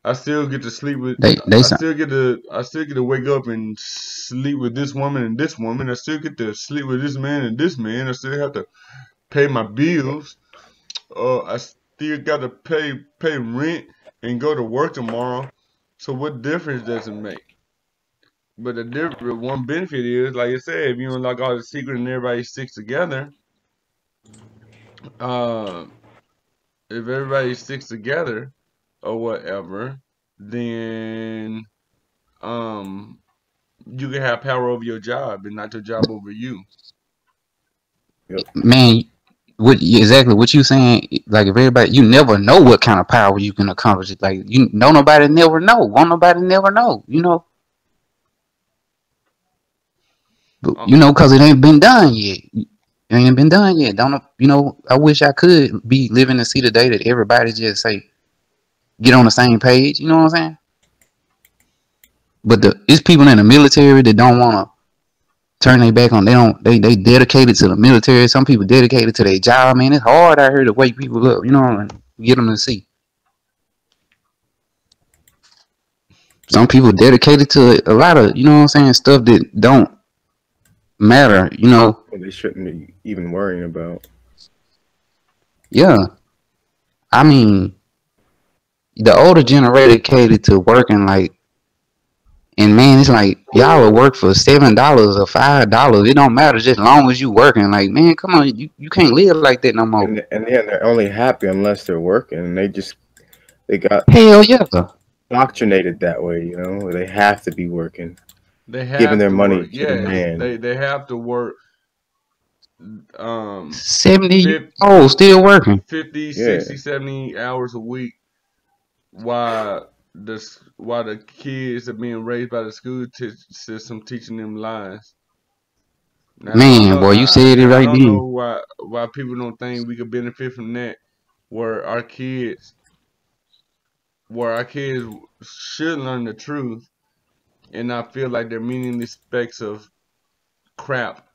[SPEAKER 8] I still get to sleep with. I still get to wake up and sleep with this woman and this woman. I still get to sleep with this man and this man. I still have to pay my bills. I still got to pay rent and go to work tomorrow. So what difference does it make? But the one benefit is, like I said, if you unlock all the secret and everybody sticks together, if everybody sticks together or whatever, then you can have power over your job and not your job over you.
[SPEAKER 12] Man, exactly what you saying? Like, if everybody, you never know what kind of power you can accomplish. Like, nobody never know. Won't nobody never know? Because it ain't been done yet. It ain't been done yet. I wish I could be living to see the day that everybody just say, get on the same page. You know what I'm saying? But it's people in the military that don't want to turn their back on. They dedicated to the military. Some people dedicated to their job. Man, it's hard out here to wake people up. And get them to see. Some people dedicated to a lot of, stuff that don't matter,
[SPEAKER 10] They shouldn't be even worrying about.
[SPEAKER 12] Yeah. I mean, the older generation dedicated to working, and man, it's like, y'all will work for $7 or $5. It don't matter, just as long as you working. Like, man, come on, you can't live like that no more.
[SPEAKER 10] And they're only happy unless they're working, and they got
[SPEAKER 12] hell yeah
[SPEAKER 10] indoctrinated that way. They have to be working.
[SPEAKER 8] They have
[SPEAKER 10] giving their money
[SPEAKER 8] work.
[SPEAKER 10] to the man.
[SPEAKER 8] They have to work
[SPEAKER 12] 70 still working
[SPEAKER 8] 50, 60, 70 hours a week while the kids are being raised by the school system, teaching them lies. Now,
[SPEAKER 12] man, boy, you said it right there.
[SPEAKER 8] I don't know why people don't think we could benefit from that, where our kids should learn the truth and not feel like they're meaningless specks of crap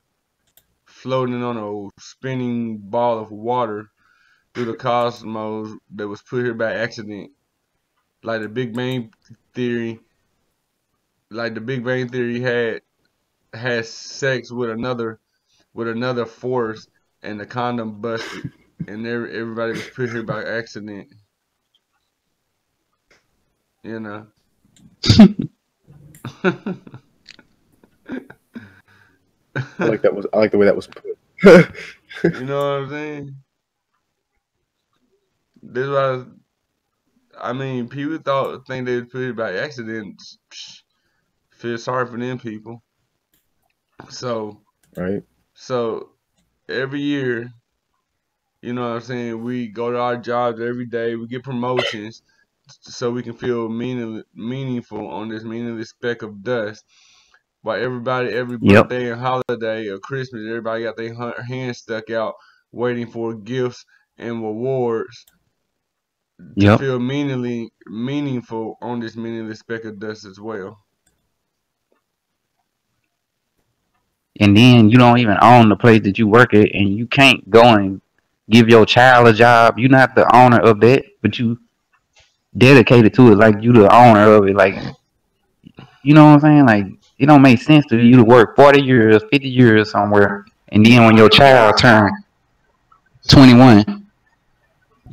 [SPEAKER 8] floating on a spinning ball of water through the cosmos that was put here by accident. Like the Big Bang Theory. Like the Big Bang Theory had sex with another force, and the condom busted, and everybody was put here by accident.
[SPEAKER 10] I like the way that was put.
[SPEAKER 8] You know what I'm saying? This was, people think they put it by accident. Feel sorry for them people. So
[SPEAKER 10] right.
[SPEAKER 8] So every year, you know what I'm saying, we go to our jobs every day. We get promotions so we can feel meaningful on this meaningless speck of dust. While every birthday and holiday or Christmas, everybody got their hands stuck out waiting for gifts and rewards to feel meaningful on this meaningless speck of dust as well.
[SPEAKER 12] And then you don't even own the place that you work at, and you can't go and give your child a job. You're not the owner of that, but you dedicated to it like you the owner of it. Like, you know what I'm saying? Like, it don't make sense to you to work 40 years, 50 years somewhere, and then when your child turn 21,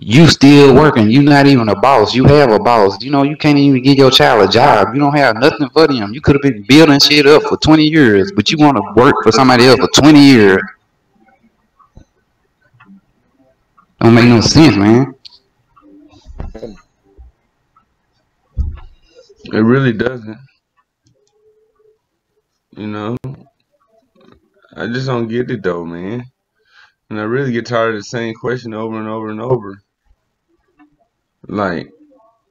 [SPEAKER 12] you still working. You're not even a boss. You have a boss. You can't even give your child a job. You don't have nothing for them. You could have been building shit up for 20 years, but you want to work for somebody else for 20 years. Don't make no sense, man.
[SPEAKER 8] It really doesn't. You know, I just don't get it though, man. And I really get tired of the same question over and over and over. Like,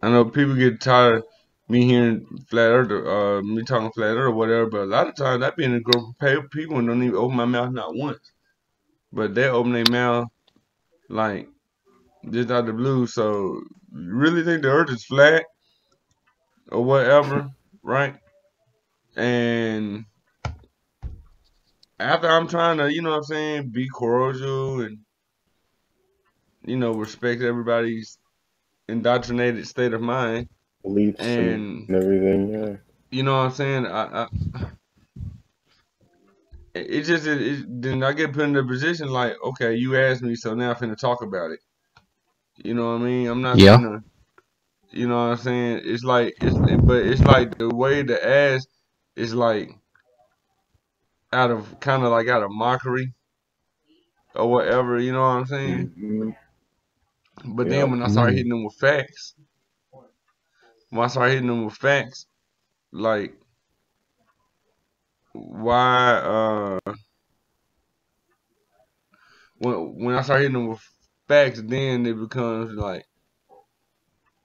[SPEAKER 8] I know people get tired of me hearing flat earth, me talking flat earth or whatever, but a lot of times I be in a group of people and don't even open my mouth not once. But they open their mouth like just out the blue. So you really think the earth is flat or whatever, right? And after I'm trying to, you know what I'm saying, be cordial and, you know, respect everybody's indoctrinated state of mind.
[SPEAKER 10] Beliefs and everything, yeah.
[SPEAKER 8] You know what I'm saying? Then I get put in a position like, okay, you asked me, so now I'm finna talk about it. You know what I mean? I'm not finna, you know what I'm saying? It's like, but it's like the way to ask is like out of mockery or whatever, you know what I'm saying?
[SPEAKER 10] Mm-hmm.
[SPEAKER 8] But then when I start hitting them with facts, like, why, when I start hitting them with facts, then it becomes like,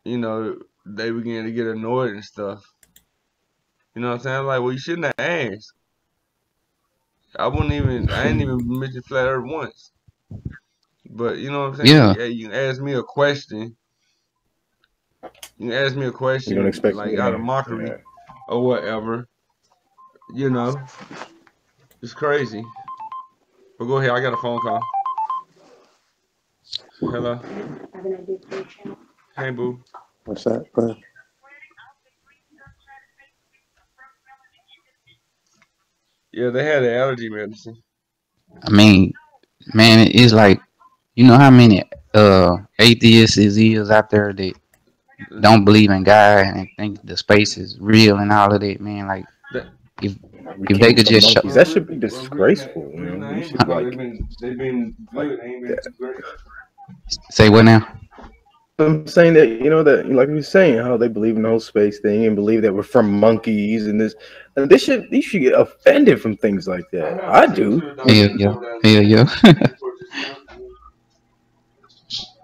[SPEAKER 8] you know, they begin to get annoyed and stuff. You know what I'm saying? Like, well, you shouldn't have asked. I ain't even mentioned flat earth once. But, you know what I'm saying?
[SPEAKER 12] Yeah.
[SPEAKER 8] You can ask me a question. You
[SPEAKER 10] don't expect
[SPEAKER 8] like out of mockery or whatever. You know, it's crazy. But go ahead, I got a phone call. Hello. Hey, boo.
[SPEAKER 10] What's that? Go ahead.
[SPEAKER 8] Yeah, they had the allergy medicine.
[SPEAKER 12] I mean, man, it's like, you know how many atheists is out there that don't believe in God and think the space is real and all of that, man. Like, if they could just show,
[SPEAKER 10] that should be disgraceful. You know, you should
[SPEAKER 8] they've been good. They ain't been too great.
[SPEAKER 12] Say what now?
[SPEAKER 10] I'm saying that, you know, that like we were saying, how they believe in the whole space thing and believe that we're from monkeys and this, and you should get offended from things like that. I do.
[SPEAKER 12] Hell yeah.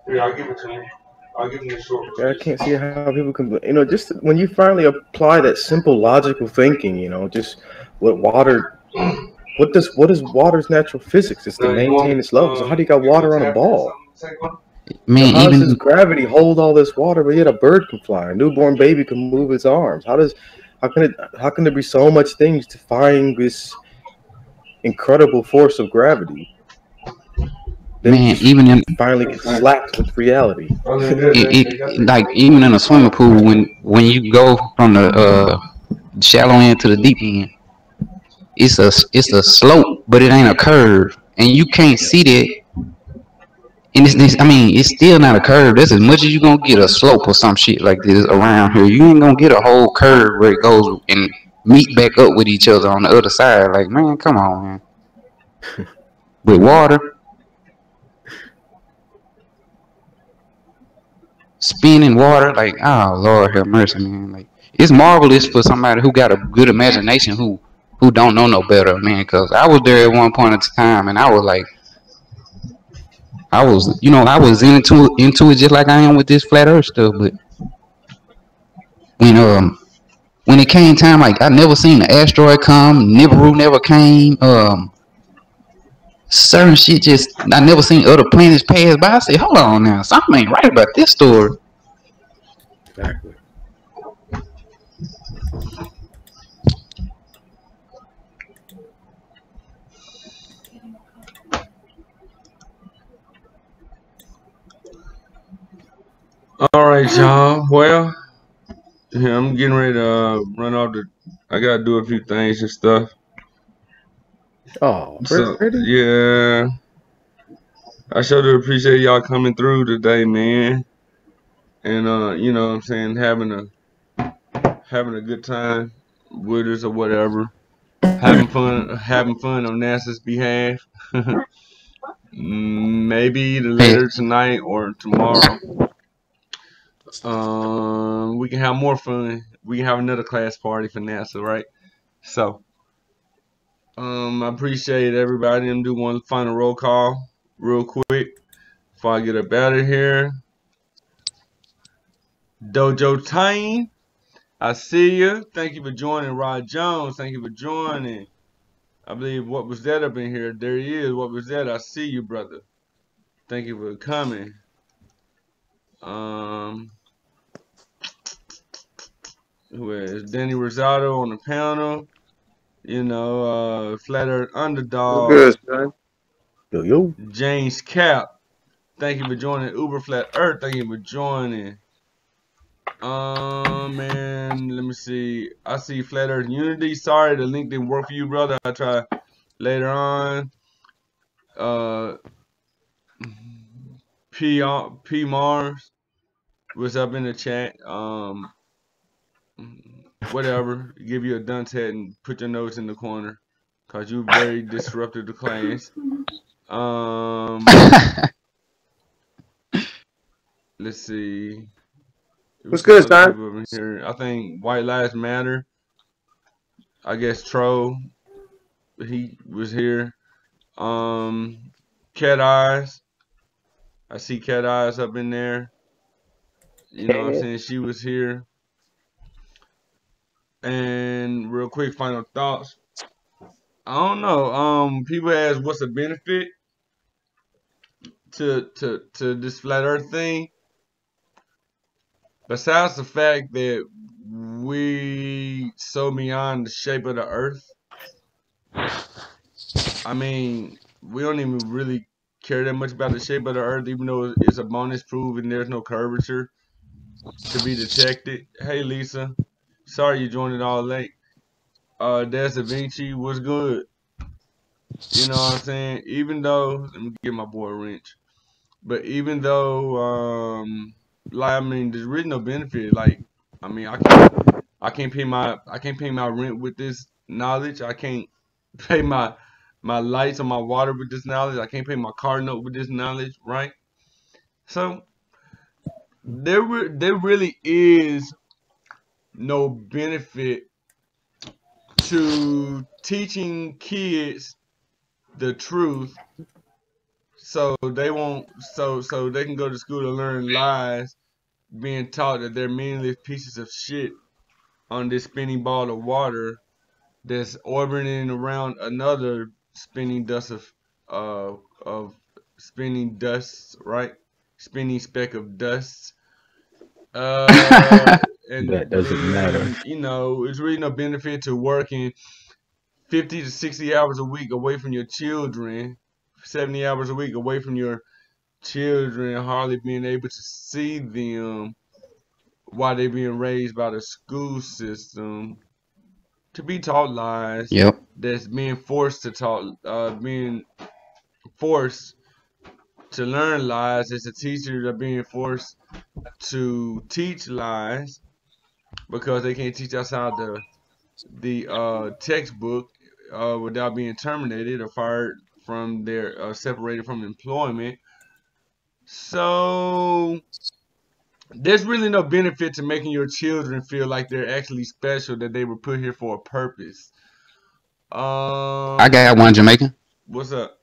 [SPEAKER 8] Yeah, I'll give it to you. I'll give you a short.
[SPEAKER 10] I can't see how people can, you know, just when you finally apply that simple logical thinking, you know, just what is water's natural physics? It's to maintain its level. So how do you got water on a ball?
[SPEAKER 12] Man,
[SPEAKER 10] how does gravity hold all this water, but yet a bird can fly, a newborn baby can move its arms? How can there be so much things defying this incredible force of gravity? Then
[SPEAKER 12] man, even in
[SPEAKER 10] finally get slapped with reality.
[SPEAKER 12] Like even in a swimming pool, when you go from the shallow end to the deep end, it's a slope, but it ain't a curve, and you can't see that. And it's still not a curve. That's as much as you gonna get a slope or some shit like this around here. You ain't gonna get a whole curve where it goes and meet back up with each other on the other side. Like, man, come on, man. With water, spinning water, like, oh Lord have mercy, man. Like, it's marvelous for somebody who got a good imagination, who don't know no better, man. Cause I was there at one point in time, and I was like, I was into it just like I am with this flat earth stuff. But when it came time, like, I never seen the asteroid come, Nibiru never came, certain shit I never seen other planets pass by. I said, hold on now, something ain't right about this story.
[SPEAKER 10] Exactly.
[SPEAKER 8] All right, y'all. Well, yeah, I'm getting ready to run off I gotta do a few things and stuff.
[SPEAKER 10] Oh,
[SPEAKER 8] so, yeah. I sure do appreciate y'all coming through today, man. And you know what I'm saying, having a good time with us or whatever. having fun on NASA's behalf. maybe either later tonight or tomorrow. We can have more fun. We can have another class party for NASA, right? So, I appreciate everybody. I'm doing one final roll call real quick before I get up out of here. Dojo Time, I see you. Thank you for joining. Rod Jones, thank you for joining. I believe What Was That up in here? There he is. What Was That? I see you, brother. Thank you for coming. Who is Danny Rosado on the panel? You know, Flat Earth Underdog.
[SPEAKER 9] Good, son.
[SPEAKER 10] Yo.
[SPEAKER 8] James Cap. Thank you for joining. Uber Flat Earth. Thank you for joining. Man, let me see. I see Flat Earth Unity. Sorry, the link didn't work for you, brother. I'll try later on. P Mars was up in the chat. Whatever. Give you a dunce head and put your notes in the corner, cause you very disrupted the class. Let's see.
[SPEAKER 9] What's good, son?
[SPEAKER 8] I think White Lives Matter. I guess Tro, he was here. Cat Eyes. I see Cat Eyes up in there. You know what I'm saying? She was here. And real quick, final thoughts. I don't know. People ask what's the benefit to this flat earth thing. Besides the fact that we so beyond the shape of the earth. I mean, we don't even really care that much about the shape of the earth, even though it's a bonus proof and there's no curvature to be detected. Hey, Lisa. Sorry you joined it all late. Des Da Vinci was good. You know what I'm saying? Even though, let me give my boy a wrench. But even though, like, I mean, there's really no benefit. Like, I mean, I can't pay my rent with this knowledge. I can't pay my lights or my water with this knowledge. I can't pay my car note with this knowledge, right? So there really is no benefit to teaching kids the truth, so they won't, so they can go to school to learn lies, being taught that they're meaningless pieces of shit on this spinning ball of water that's orbiting around another spinning dust of spinning dust, right? Spinning speck of dust. And
[SPEAKER 10] that doesn't matter.
[SPEAKER 8] You know, it's really no benefit to working 50 to 60 hours a week away from your children, 70 hours a week away from your children, hardly being able to see them while they're being raised by the school system to be taught lies.
[SPEAKER 12] Yep.
[SPEAKER 8] That's being forced to talk, being forced to learn lies. It's the teachers that are being forced to teach lies because they can't teach outside the textbook without being terminated or fired from their separated from employment. So there's really no benefit to making your children feel like they're actually special, that they were put here for a purpose.
[SPEAKER 12] I got one, Jamaican.
[SPEAKER 8] What's up?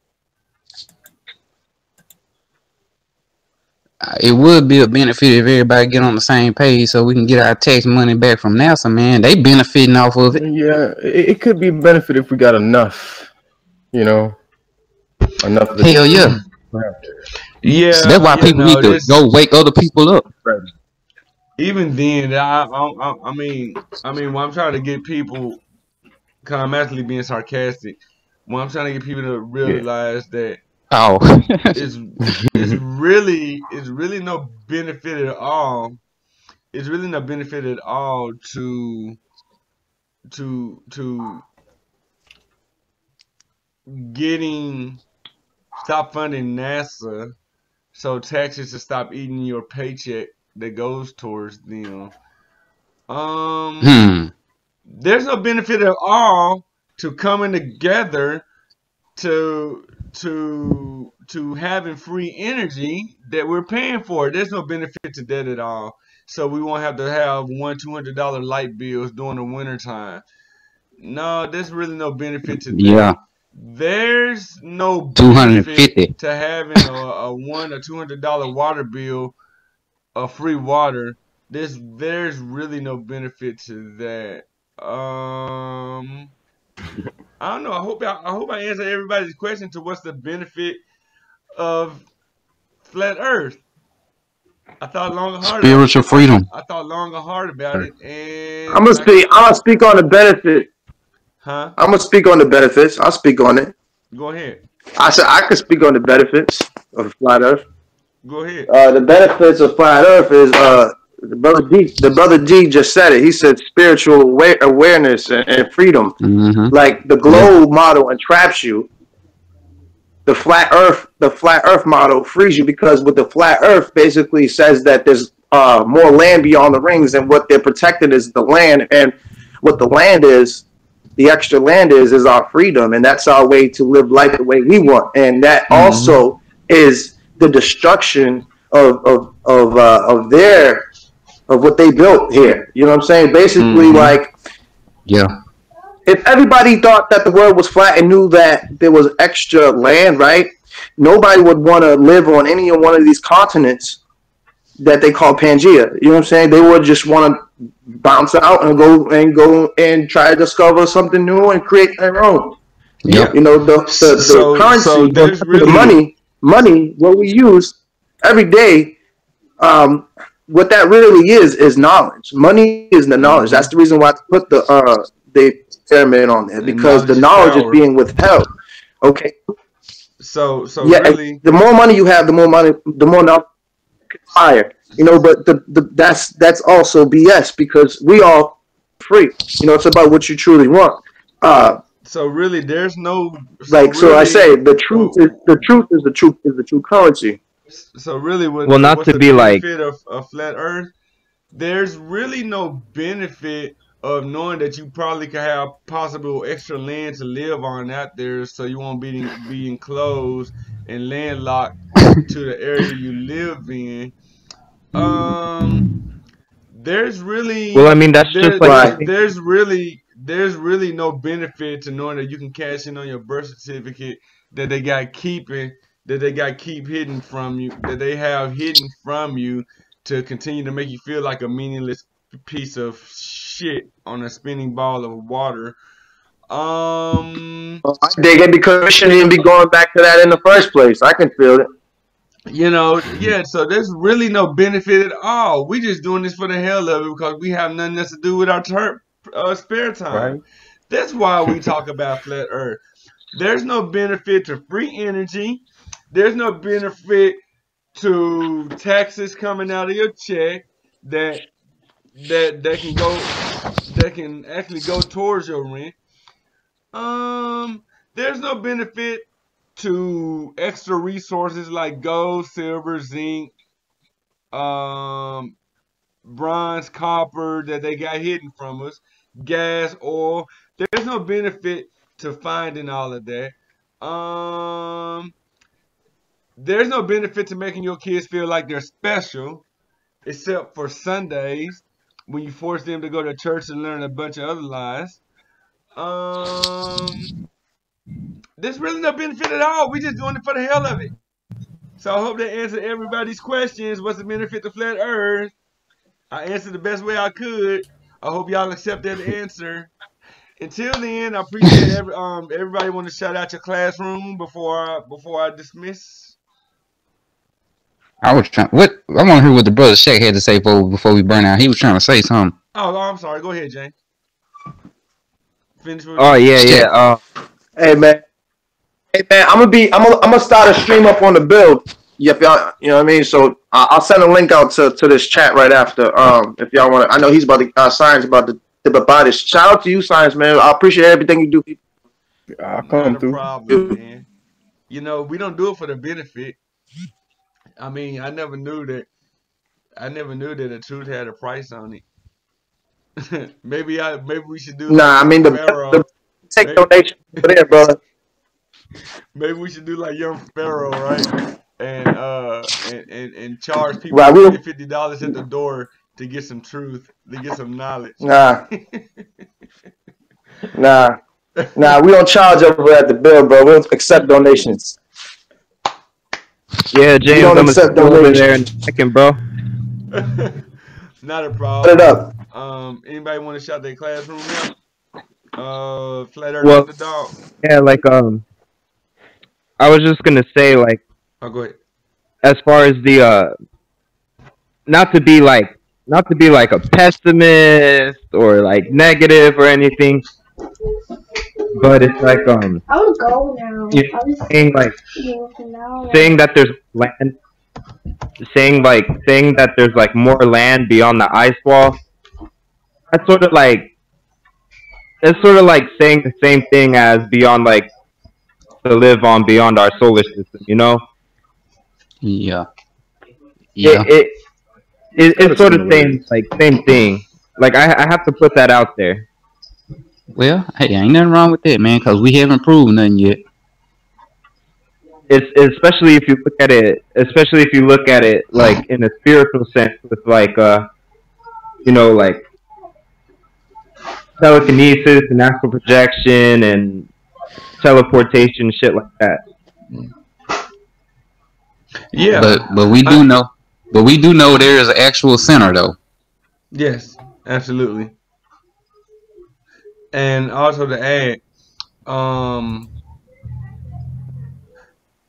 [SPEAKER 12] It would be a benefit if everybody get on the same page so we can get our tax money back from NASA, man. They benefiting off of it.
[SPEAKER 10] Yeah, it could be a benefit if we got enough, you know, enough. Of
[SPEAKER 12] Hell yeah.
[SPEAKER 8] Yeah.
[SPEAKER 12] So that's why people need to go wake other people up.
[SPEAKER 8] Even then, I mean, when I'm trying to get people, because I'm actually being sarcastic, when I'm trying to get people to realize that it's really no benefit at all. It's really no benefit at all to stop funding NASA so taxes to stop eating your paycheck that goes towards them. There's no benefit at all to coming together to having free energy that we're paying for. There's no benefit to that at all. So we won't have to have $200 light bills during the winter time. No, there's really no benefit to that.
[SPEAKER 12] Yeah.
[SPEAKER 8] There's no benefit
[SPEAKER 12] 250.
[SPEAKER 8] to having a $100 or $200 water bill of free water. There's really no benefit to that. I don't know. I hope I answered everybody's question to what's the benefit of flat Earth. I thought long and hard.
[SPEAKER 12] Spiritual freedom.
[SPEAKER 8] I thought long and hard about it, and
[SPEAKER 13] I'm gonna speak on the benefit.
[SPEAKER 8] Huh?
[SPEAKER 13] I'm gonna speak on the benefits. I'll speak on it.
[SPEAKER 8] Go ahead.
[SPEAKER 13] I said I could speak on the benefits of flat Earth.
[SPEAKER 8] Go ahead.
[SPEAKER 13] The benefits of flat Earth is the brother G just said it. He said spiritual awareness and freedom.
[SPEAKER 12] Mm-hmm.
[SPEAKER 13] Like the globe model entraps you. The flat Earth model frees you, because with the flat Earth basically says that there's more land beyond the rings, and what they're protecting is the land, and what the land is, the extra land is our freedom, and that's our way to live life the way we want, and that also is the destruction of what they built here. You know what I'm saying? Basically, like,
[SPEAKER 12] yeah.
[SPEAKER 13] If everybody thought that the world was flat and knew that there was extra land, right? Nobody would want to live on any one of these continents that they call Pangea. You know what I'm saying? They would just want to bounce out and go and try to discover something new and create their own.
[SPEAKER 12] Yep.
[SPEAKER 13] You know, the currency, the money, what we use every day, what that really is knowledge. Money is the knowledge. That's the reason why I put the pyramid on there, because the knowledge is being withheld. Okay.
[SPEAKER 8] So
[SPEAKER 13] yeah,
[SPEAKER 8] really,
[SPEAKER 13] the more money you have, the more knowledge higher. You know, but that's also BS, because we all free. You know, it's about what you truly want.
[SPEAKER 8] So really, there's no
[SPEAKER 13] so I say the truth is the true currency.
[SPEAKER 8] So really,
[SPEAKER 11] well, not
[SPEAKER 8] what's
[SPEAKER 11] to be
[SPEAKER 8] the
[SPEAKER 11] like
[SPEAKER 8] benefit of flat Earth? There's really no benefit of knowing that you probably could have possible extra land to live on out there, so you won't be enclosed and landlocked to the area you live in. There's really,
[SPEAKER 11] well, I mean, that's just like
[SPEAKER 8] there's really no benefit to knowing that you can cash in on your birth certificate that they got keep hidden from you, that they have hidden from you to continue to make you feel like a meaningless piece of shit on a spinning ball of water.
[SPEAKER 13] They get because we shouldn't even be going back to that in the first place. I can feel it.
[SPEAKER 8] You know, yeah, so there's really no benefit at all. We just doing this for the hell of it because we have nothing else to do with our spare time.
[SPEAKER 10] Right.
[SPEAKER 8] That's why we talk about flat Earth. There's no benefit to free energy. There's no benefit to taxes coming out of your check that can actually go towards your rent. There's no benefit to extra resources like gold, silver, zinc, bronze, copper that they got hidden from us, gas, oil. There's no benefit to finding all of that. There's no benefit to making your kids feel like they're special, except for Sundays when you force them to go to church and learn a bunch of other lies. There's really no benefit at all. We just doing it for the hell of it. So I hope that answered everybody's questions. What's the benefit to flat Earth? I answered the best way I could. I hope y'all accept that answer. Until then, I appreciate everybody. Want to shout out your classroom before I dismiss?
[SPEAKER 12] I was trying. I want to hear what the brother Shaq had to say before we burn out. He was trying to say something.
[SPEAKER 8] Oh, I'm sorry. Go ahead, Jane. Finish with
[SPEAKER 13] Yeah. Hey man, I'm gonna start a stream up on the build. If y'all, you know what I mean. So I'll send a link out to this chat right after. If y'all want to, I know he's about to Science about to buy this. Shout out to you, Science man. I appreciate everything you do.
[SPEAKER 10] I'll come through.
[SPEAKER 8] Problem, man. You know, we don't do it for the benefit. I mean, I never knew that the truth had a price on it. maybe we should do.
[SPEAKER 13] Nah, I mean the take donation for there, brother.
[SPEAKER 8] Maybe we should do like Young Pharaoh, right? And charge people
[SPEAKER 13] Right, we'll,
[SPEAKER 8] $50 at the door to get some truth, to get some knowledge.
[SPEAKER 13] nah, we don't charge over at the bill, bro. We don't accept donations.
[SPEAKER 11] Yeah,
[SPEAKER 13] We
[SPEAKER 11] James,
[SPEAKER 13] don't
[SPEAKER 11] I'm
[SPEAKER 13] accept
[SPEAKER 11] gonna over there in a
[SPEAKER 13] donations.
[SPEAKER 11] second, bro.
[SPEAKER 8] Not a
[SPEAKER 13] Put
[SPEAKER 8] problem.
[SPEAKER 13] it up.
[SPEAKER 8] Anybody want to shout their classroom out? Flat Earth
[SPEAKER 11] Well,
[SPEAKER 8] Underdog.
[SPEAKER 11] yeah, like I was just gonna say, like,
[SPEAKER 8] Oh, go ahead.
[SPEAKER 11] as far as the not to be like a pessimist or like negative or anything, but it's like
[SPEAKER 14] I would go now.
[SPEAKER 11] you
[SPEAKER 14] I was
[SPEAKER 11] saying like
[SPEAKER 14] now.
[SPEAKER 11] saying that there's land, saying that there's like more land beyond the ice wall. That's sort of like saying the same thing as beyond like to live on beyond our solar system, you know?
[SPEAKER 12] Yeah. Yeah.
[SPEAKER 11] It's sort of same thing. Like I have to put that out there.
[SPEAKER 12] Well, hey, ain't nothing wrong with that, man, because we haven't proved nothing yet.
[SPEAKER 11] It's especially if you look at it like in a spiritual sense with like you know, like telekinesis and astral projection and teleportation, shit like that.
[SPEAKER 8] Yeah.
[SPEAKER 12] But we do know there is an actual center though.
[SPEAKER 8] Yes, absolutely. And also to add,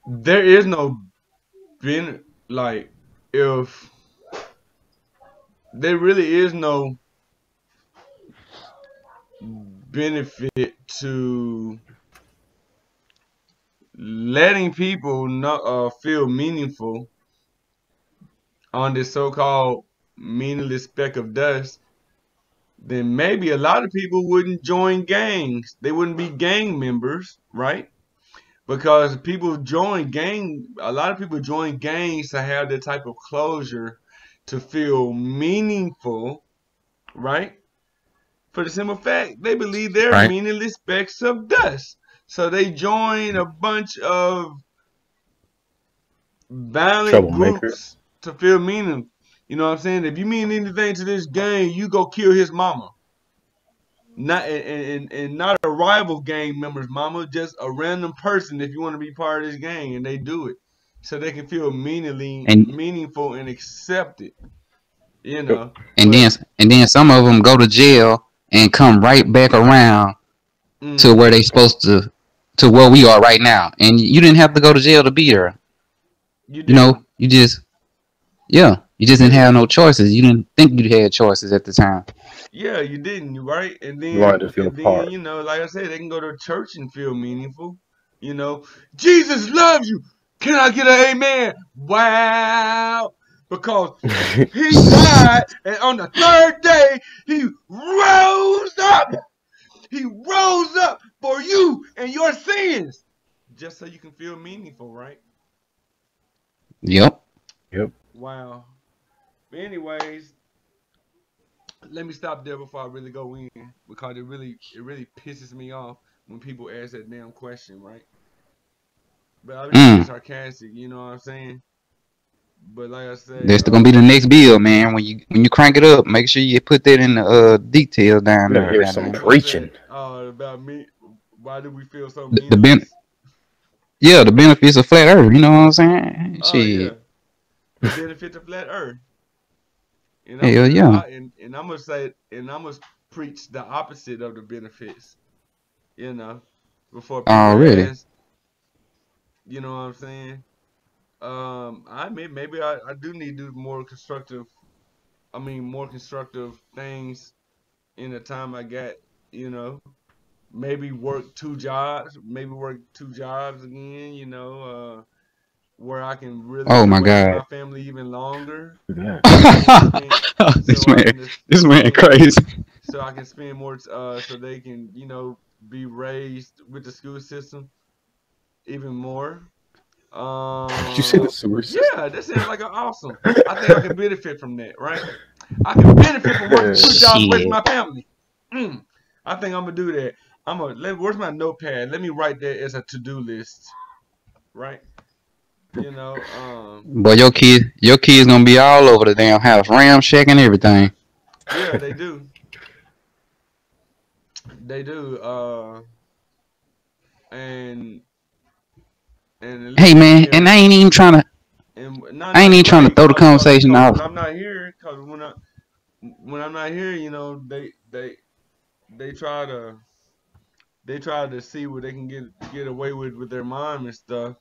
[SPEAKER 8] there is no like if there really is no benefit to letting people feel meaningful on this so-called meaningless speck of dust, then maybe a lot of people wouldn't join gangs. They wouldn't be gang members, right? Because a lot of people join gangs to have that type of closure, to feel meaningful, right? For the simple fact, they believe they're meaningless specks of dust. So they join a bunch of violent groups to feel meaning. You know what I'm saying? If you mean anything to this gang, you go kill his mama. Not and not a rival gang member's mama, just a random person if you want to be part of this gang, and they do it so they can feel meaningful and accepted. You know.
[SPEAKER 12] And then some of them go to jail and come right back around to where they supposed to where we are right now. And you didn't have to go to jail to be there. You know, you just didn't have no choices. You didn't think you had choices at the time.
[SPEAKER 8] Yeah, you didn't, right? And then
[SPEAKER 10] You wanted to feel a part.
[SPEAKER 8] then, you know, like I said, they can go to church and feel meaningful. You know, Jesus loves you. Can I get an amen? Wow. Because he died, and on the third day, he rose up. He rose up for you and your sins. Just so you can feel meaningful, right?
[SPEAKER 12] Yep.
[SPEAKER 8] Wow. But anyways, let me stop there before I really go in, because it really pisses me off when people ask that damn question, right? But I was being sarcastic, you know what I'm saying? But like I said,
[SPEAKER 12] That's gonna be the next bill, man. When you crank it up, make sure you put that in the details down there.
[SPEAKER 10] Hear some preaching.
[SPEAKER 8] About me. Why do we feel so
[SPEAKER 12] The benefits of flat Earth. You know what I'm saying?
[SPEAKER 8] Yeah. The benefit of flat Earth. And
[SPEAKER 12] Hell yeah.
[SPEAKER 8] And I'm gonna preach the opposite of the benefits. You know, before people
[SPEAKER 12] already.
[SPEAKER 8] ask, you know what I'm saying? Maybe I do need to do more constructive things in the time I got, you know. Maybe work two jobs again, you know, where I can really
[SPEAKER 12] Oh my
[SPEAKER 8] away from
[SPEAKER 12] God.
[SPEAKER 8] my family even longer.
[SPEAKER 12] This man crazy.
[SPEAKER 8] So I can spend more, so they can, you know, be raised with the school system even more.
[SPEAKER 10] Did you say the sewer system?
[SPEAKER 8] Yeah, that sounds like an awesome. I think I can benefit from that, right? I can benefit from working two jobs away from my family. I think I'm gonna do that. Where's my notepad? Let me write that as a to-do list. Right. You know.
[SPEAKER 12] Boy, your kids gonna be all over the damn house, ramshack and everything.
[SPEAKER 8] Yeah, they do. They do. And
[SPEAKER 12] Hey
[SPEAKER 8] listen
[SPEAKER 12] man, and
[SPEAKER 8] here.
[SPEAKER 12] I ain't even trying to.
[SPEAKER 8] And
[SPEAKER 12] I ain't even
[SPEAKER 8] you're
[SPEAKER 12] trying to
[SPEAKER 8] right.
[SPEAKER 12] throw the conversation
[SPEAKER 8] Cause
[SPEAKER 12] off.
[SPEAKER 8] when I'm not here, when I'm not here, you know, they try to see what they can get away with their mom and stuff.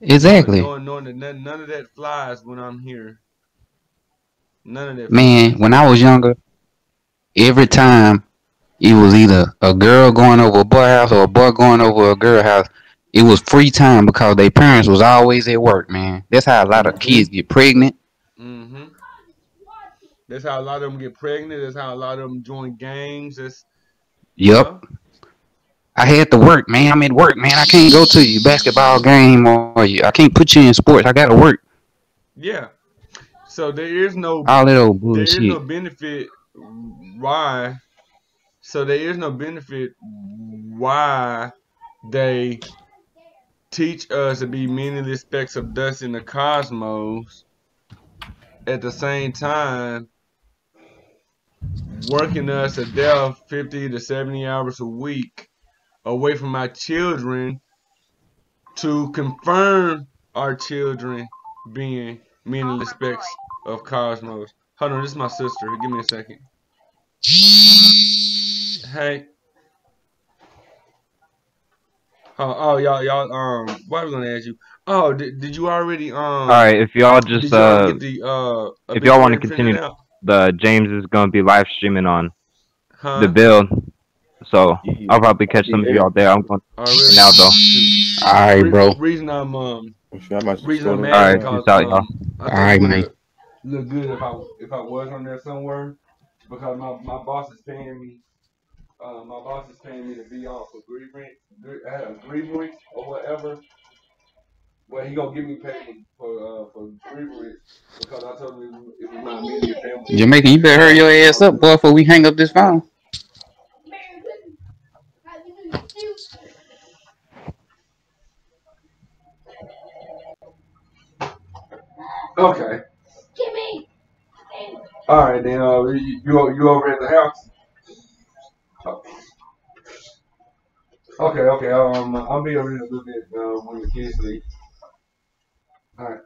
[SPEAKER 12] Exactly.
[SPEAKER 8] Knowing that none of that flies when I'm here. None of that
[SPEAKER 12] Man,
[SPEAKER 8] flies.
[SPEAKER 12] when I was younger, every time it was either a girl going over a boy house or a boy going over a girl house, it was free time because their parents was always at work, man. That's how a lot of kids get pregnant.
[SPEAKER 8] Mm-hmm. That's how a lot of them get pregnant. That's how a lot of them join gangs. That's, you
[SPEAKER 12] Yup.
[SPEAKER 8] know.
[SPEAKER 12] I had to work, man. I'm at work, man. I can't go to your basketball game I can't put you in sports. I gotta work.
[SPEAKER 8] Yeah. So there is no
[SPEAKER 12] All that old bullshit.
[SPEAKER 8] benefit why. So there is no benefit why they teach us to be meaningless specks of dust in the cosmos. At the same time, working us a death 50 to 70 hours a week away from our children to confirm our children being meaningless specks of cosmos. Hold on, this is my sister. Give me a second. Hey. Y'all. What I was gonna ask you? Oh, did you already
[SPEAKER 11] All right, if y'all just
[SPEAKER 8] Did you already get the
[SPEAKER 11] if y'all want to
[SPEAKER 8] obituary printed
[SPEAKER 11] continue,
[SPEAKER 8] out?
[SPEAKER 11] the James is gonna be live streaming on the
[SPEAKER 8] Huh?
[SPEAKER 11] build, so I'll probably catch some of y'all there. I'm going
[SPEAKER 8] Oh, really?
[SPEAKER 11] now though.
[SPEAKER 8] Shoot.
[SPEAKER 12] All right, bro.
[SPEAKER 8] Reason I'm
[SPEAKER 11] All
[SPEAKER 8] asking
[SPEAKER 11] right,
[SPEAKER 8] cause
[SPEAKER 11] peace out, y'all.
[SPEAKER 8] I
[SPEAKER 12] All
[SPEAKER 8] think it
[SPEAKER 12] right,
[SPEAKER 8] would
[SPEAKER 12] man.
[SPEAKER 8] have looked good if I was on there somewhere because my boss is paying me. My boss is paying me to be on for grievance or whatever. Well, he gonna give me payment for grievance because I told him it was my immediate family.
[SPEAKER 12] Jamaican, you better hurry your ass up, boy, before we hang up this phone.
[SPEAKER 8] Okay. All right, then. You over at the house? Okay. I'll be over in a little bit when the kids leave. All right.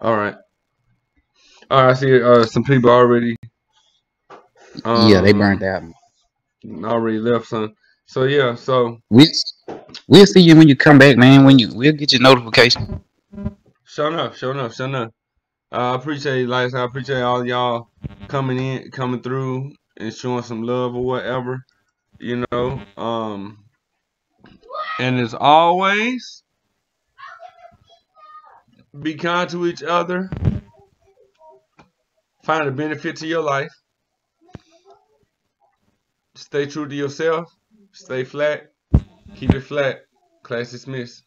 [SPEAKER 8] All right. All right. I see. Some people already.
[SPEAKER 12] Yeah, they burned out.
[SPEAKER 8] Already left, son. So yeah. So.
[SPEAKER 12] We'll see you when you come back, man. We'll get your notification.
[SPEAKER 8] Sure enough. I appreciate, like I said, I appreciate all y'all coming through, and showing some love or whatever, you know. And as always, be kind to each other. Find a benefit to your life. Stay true to yourself. Stay flat. Keep it flat. Class dismissed.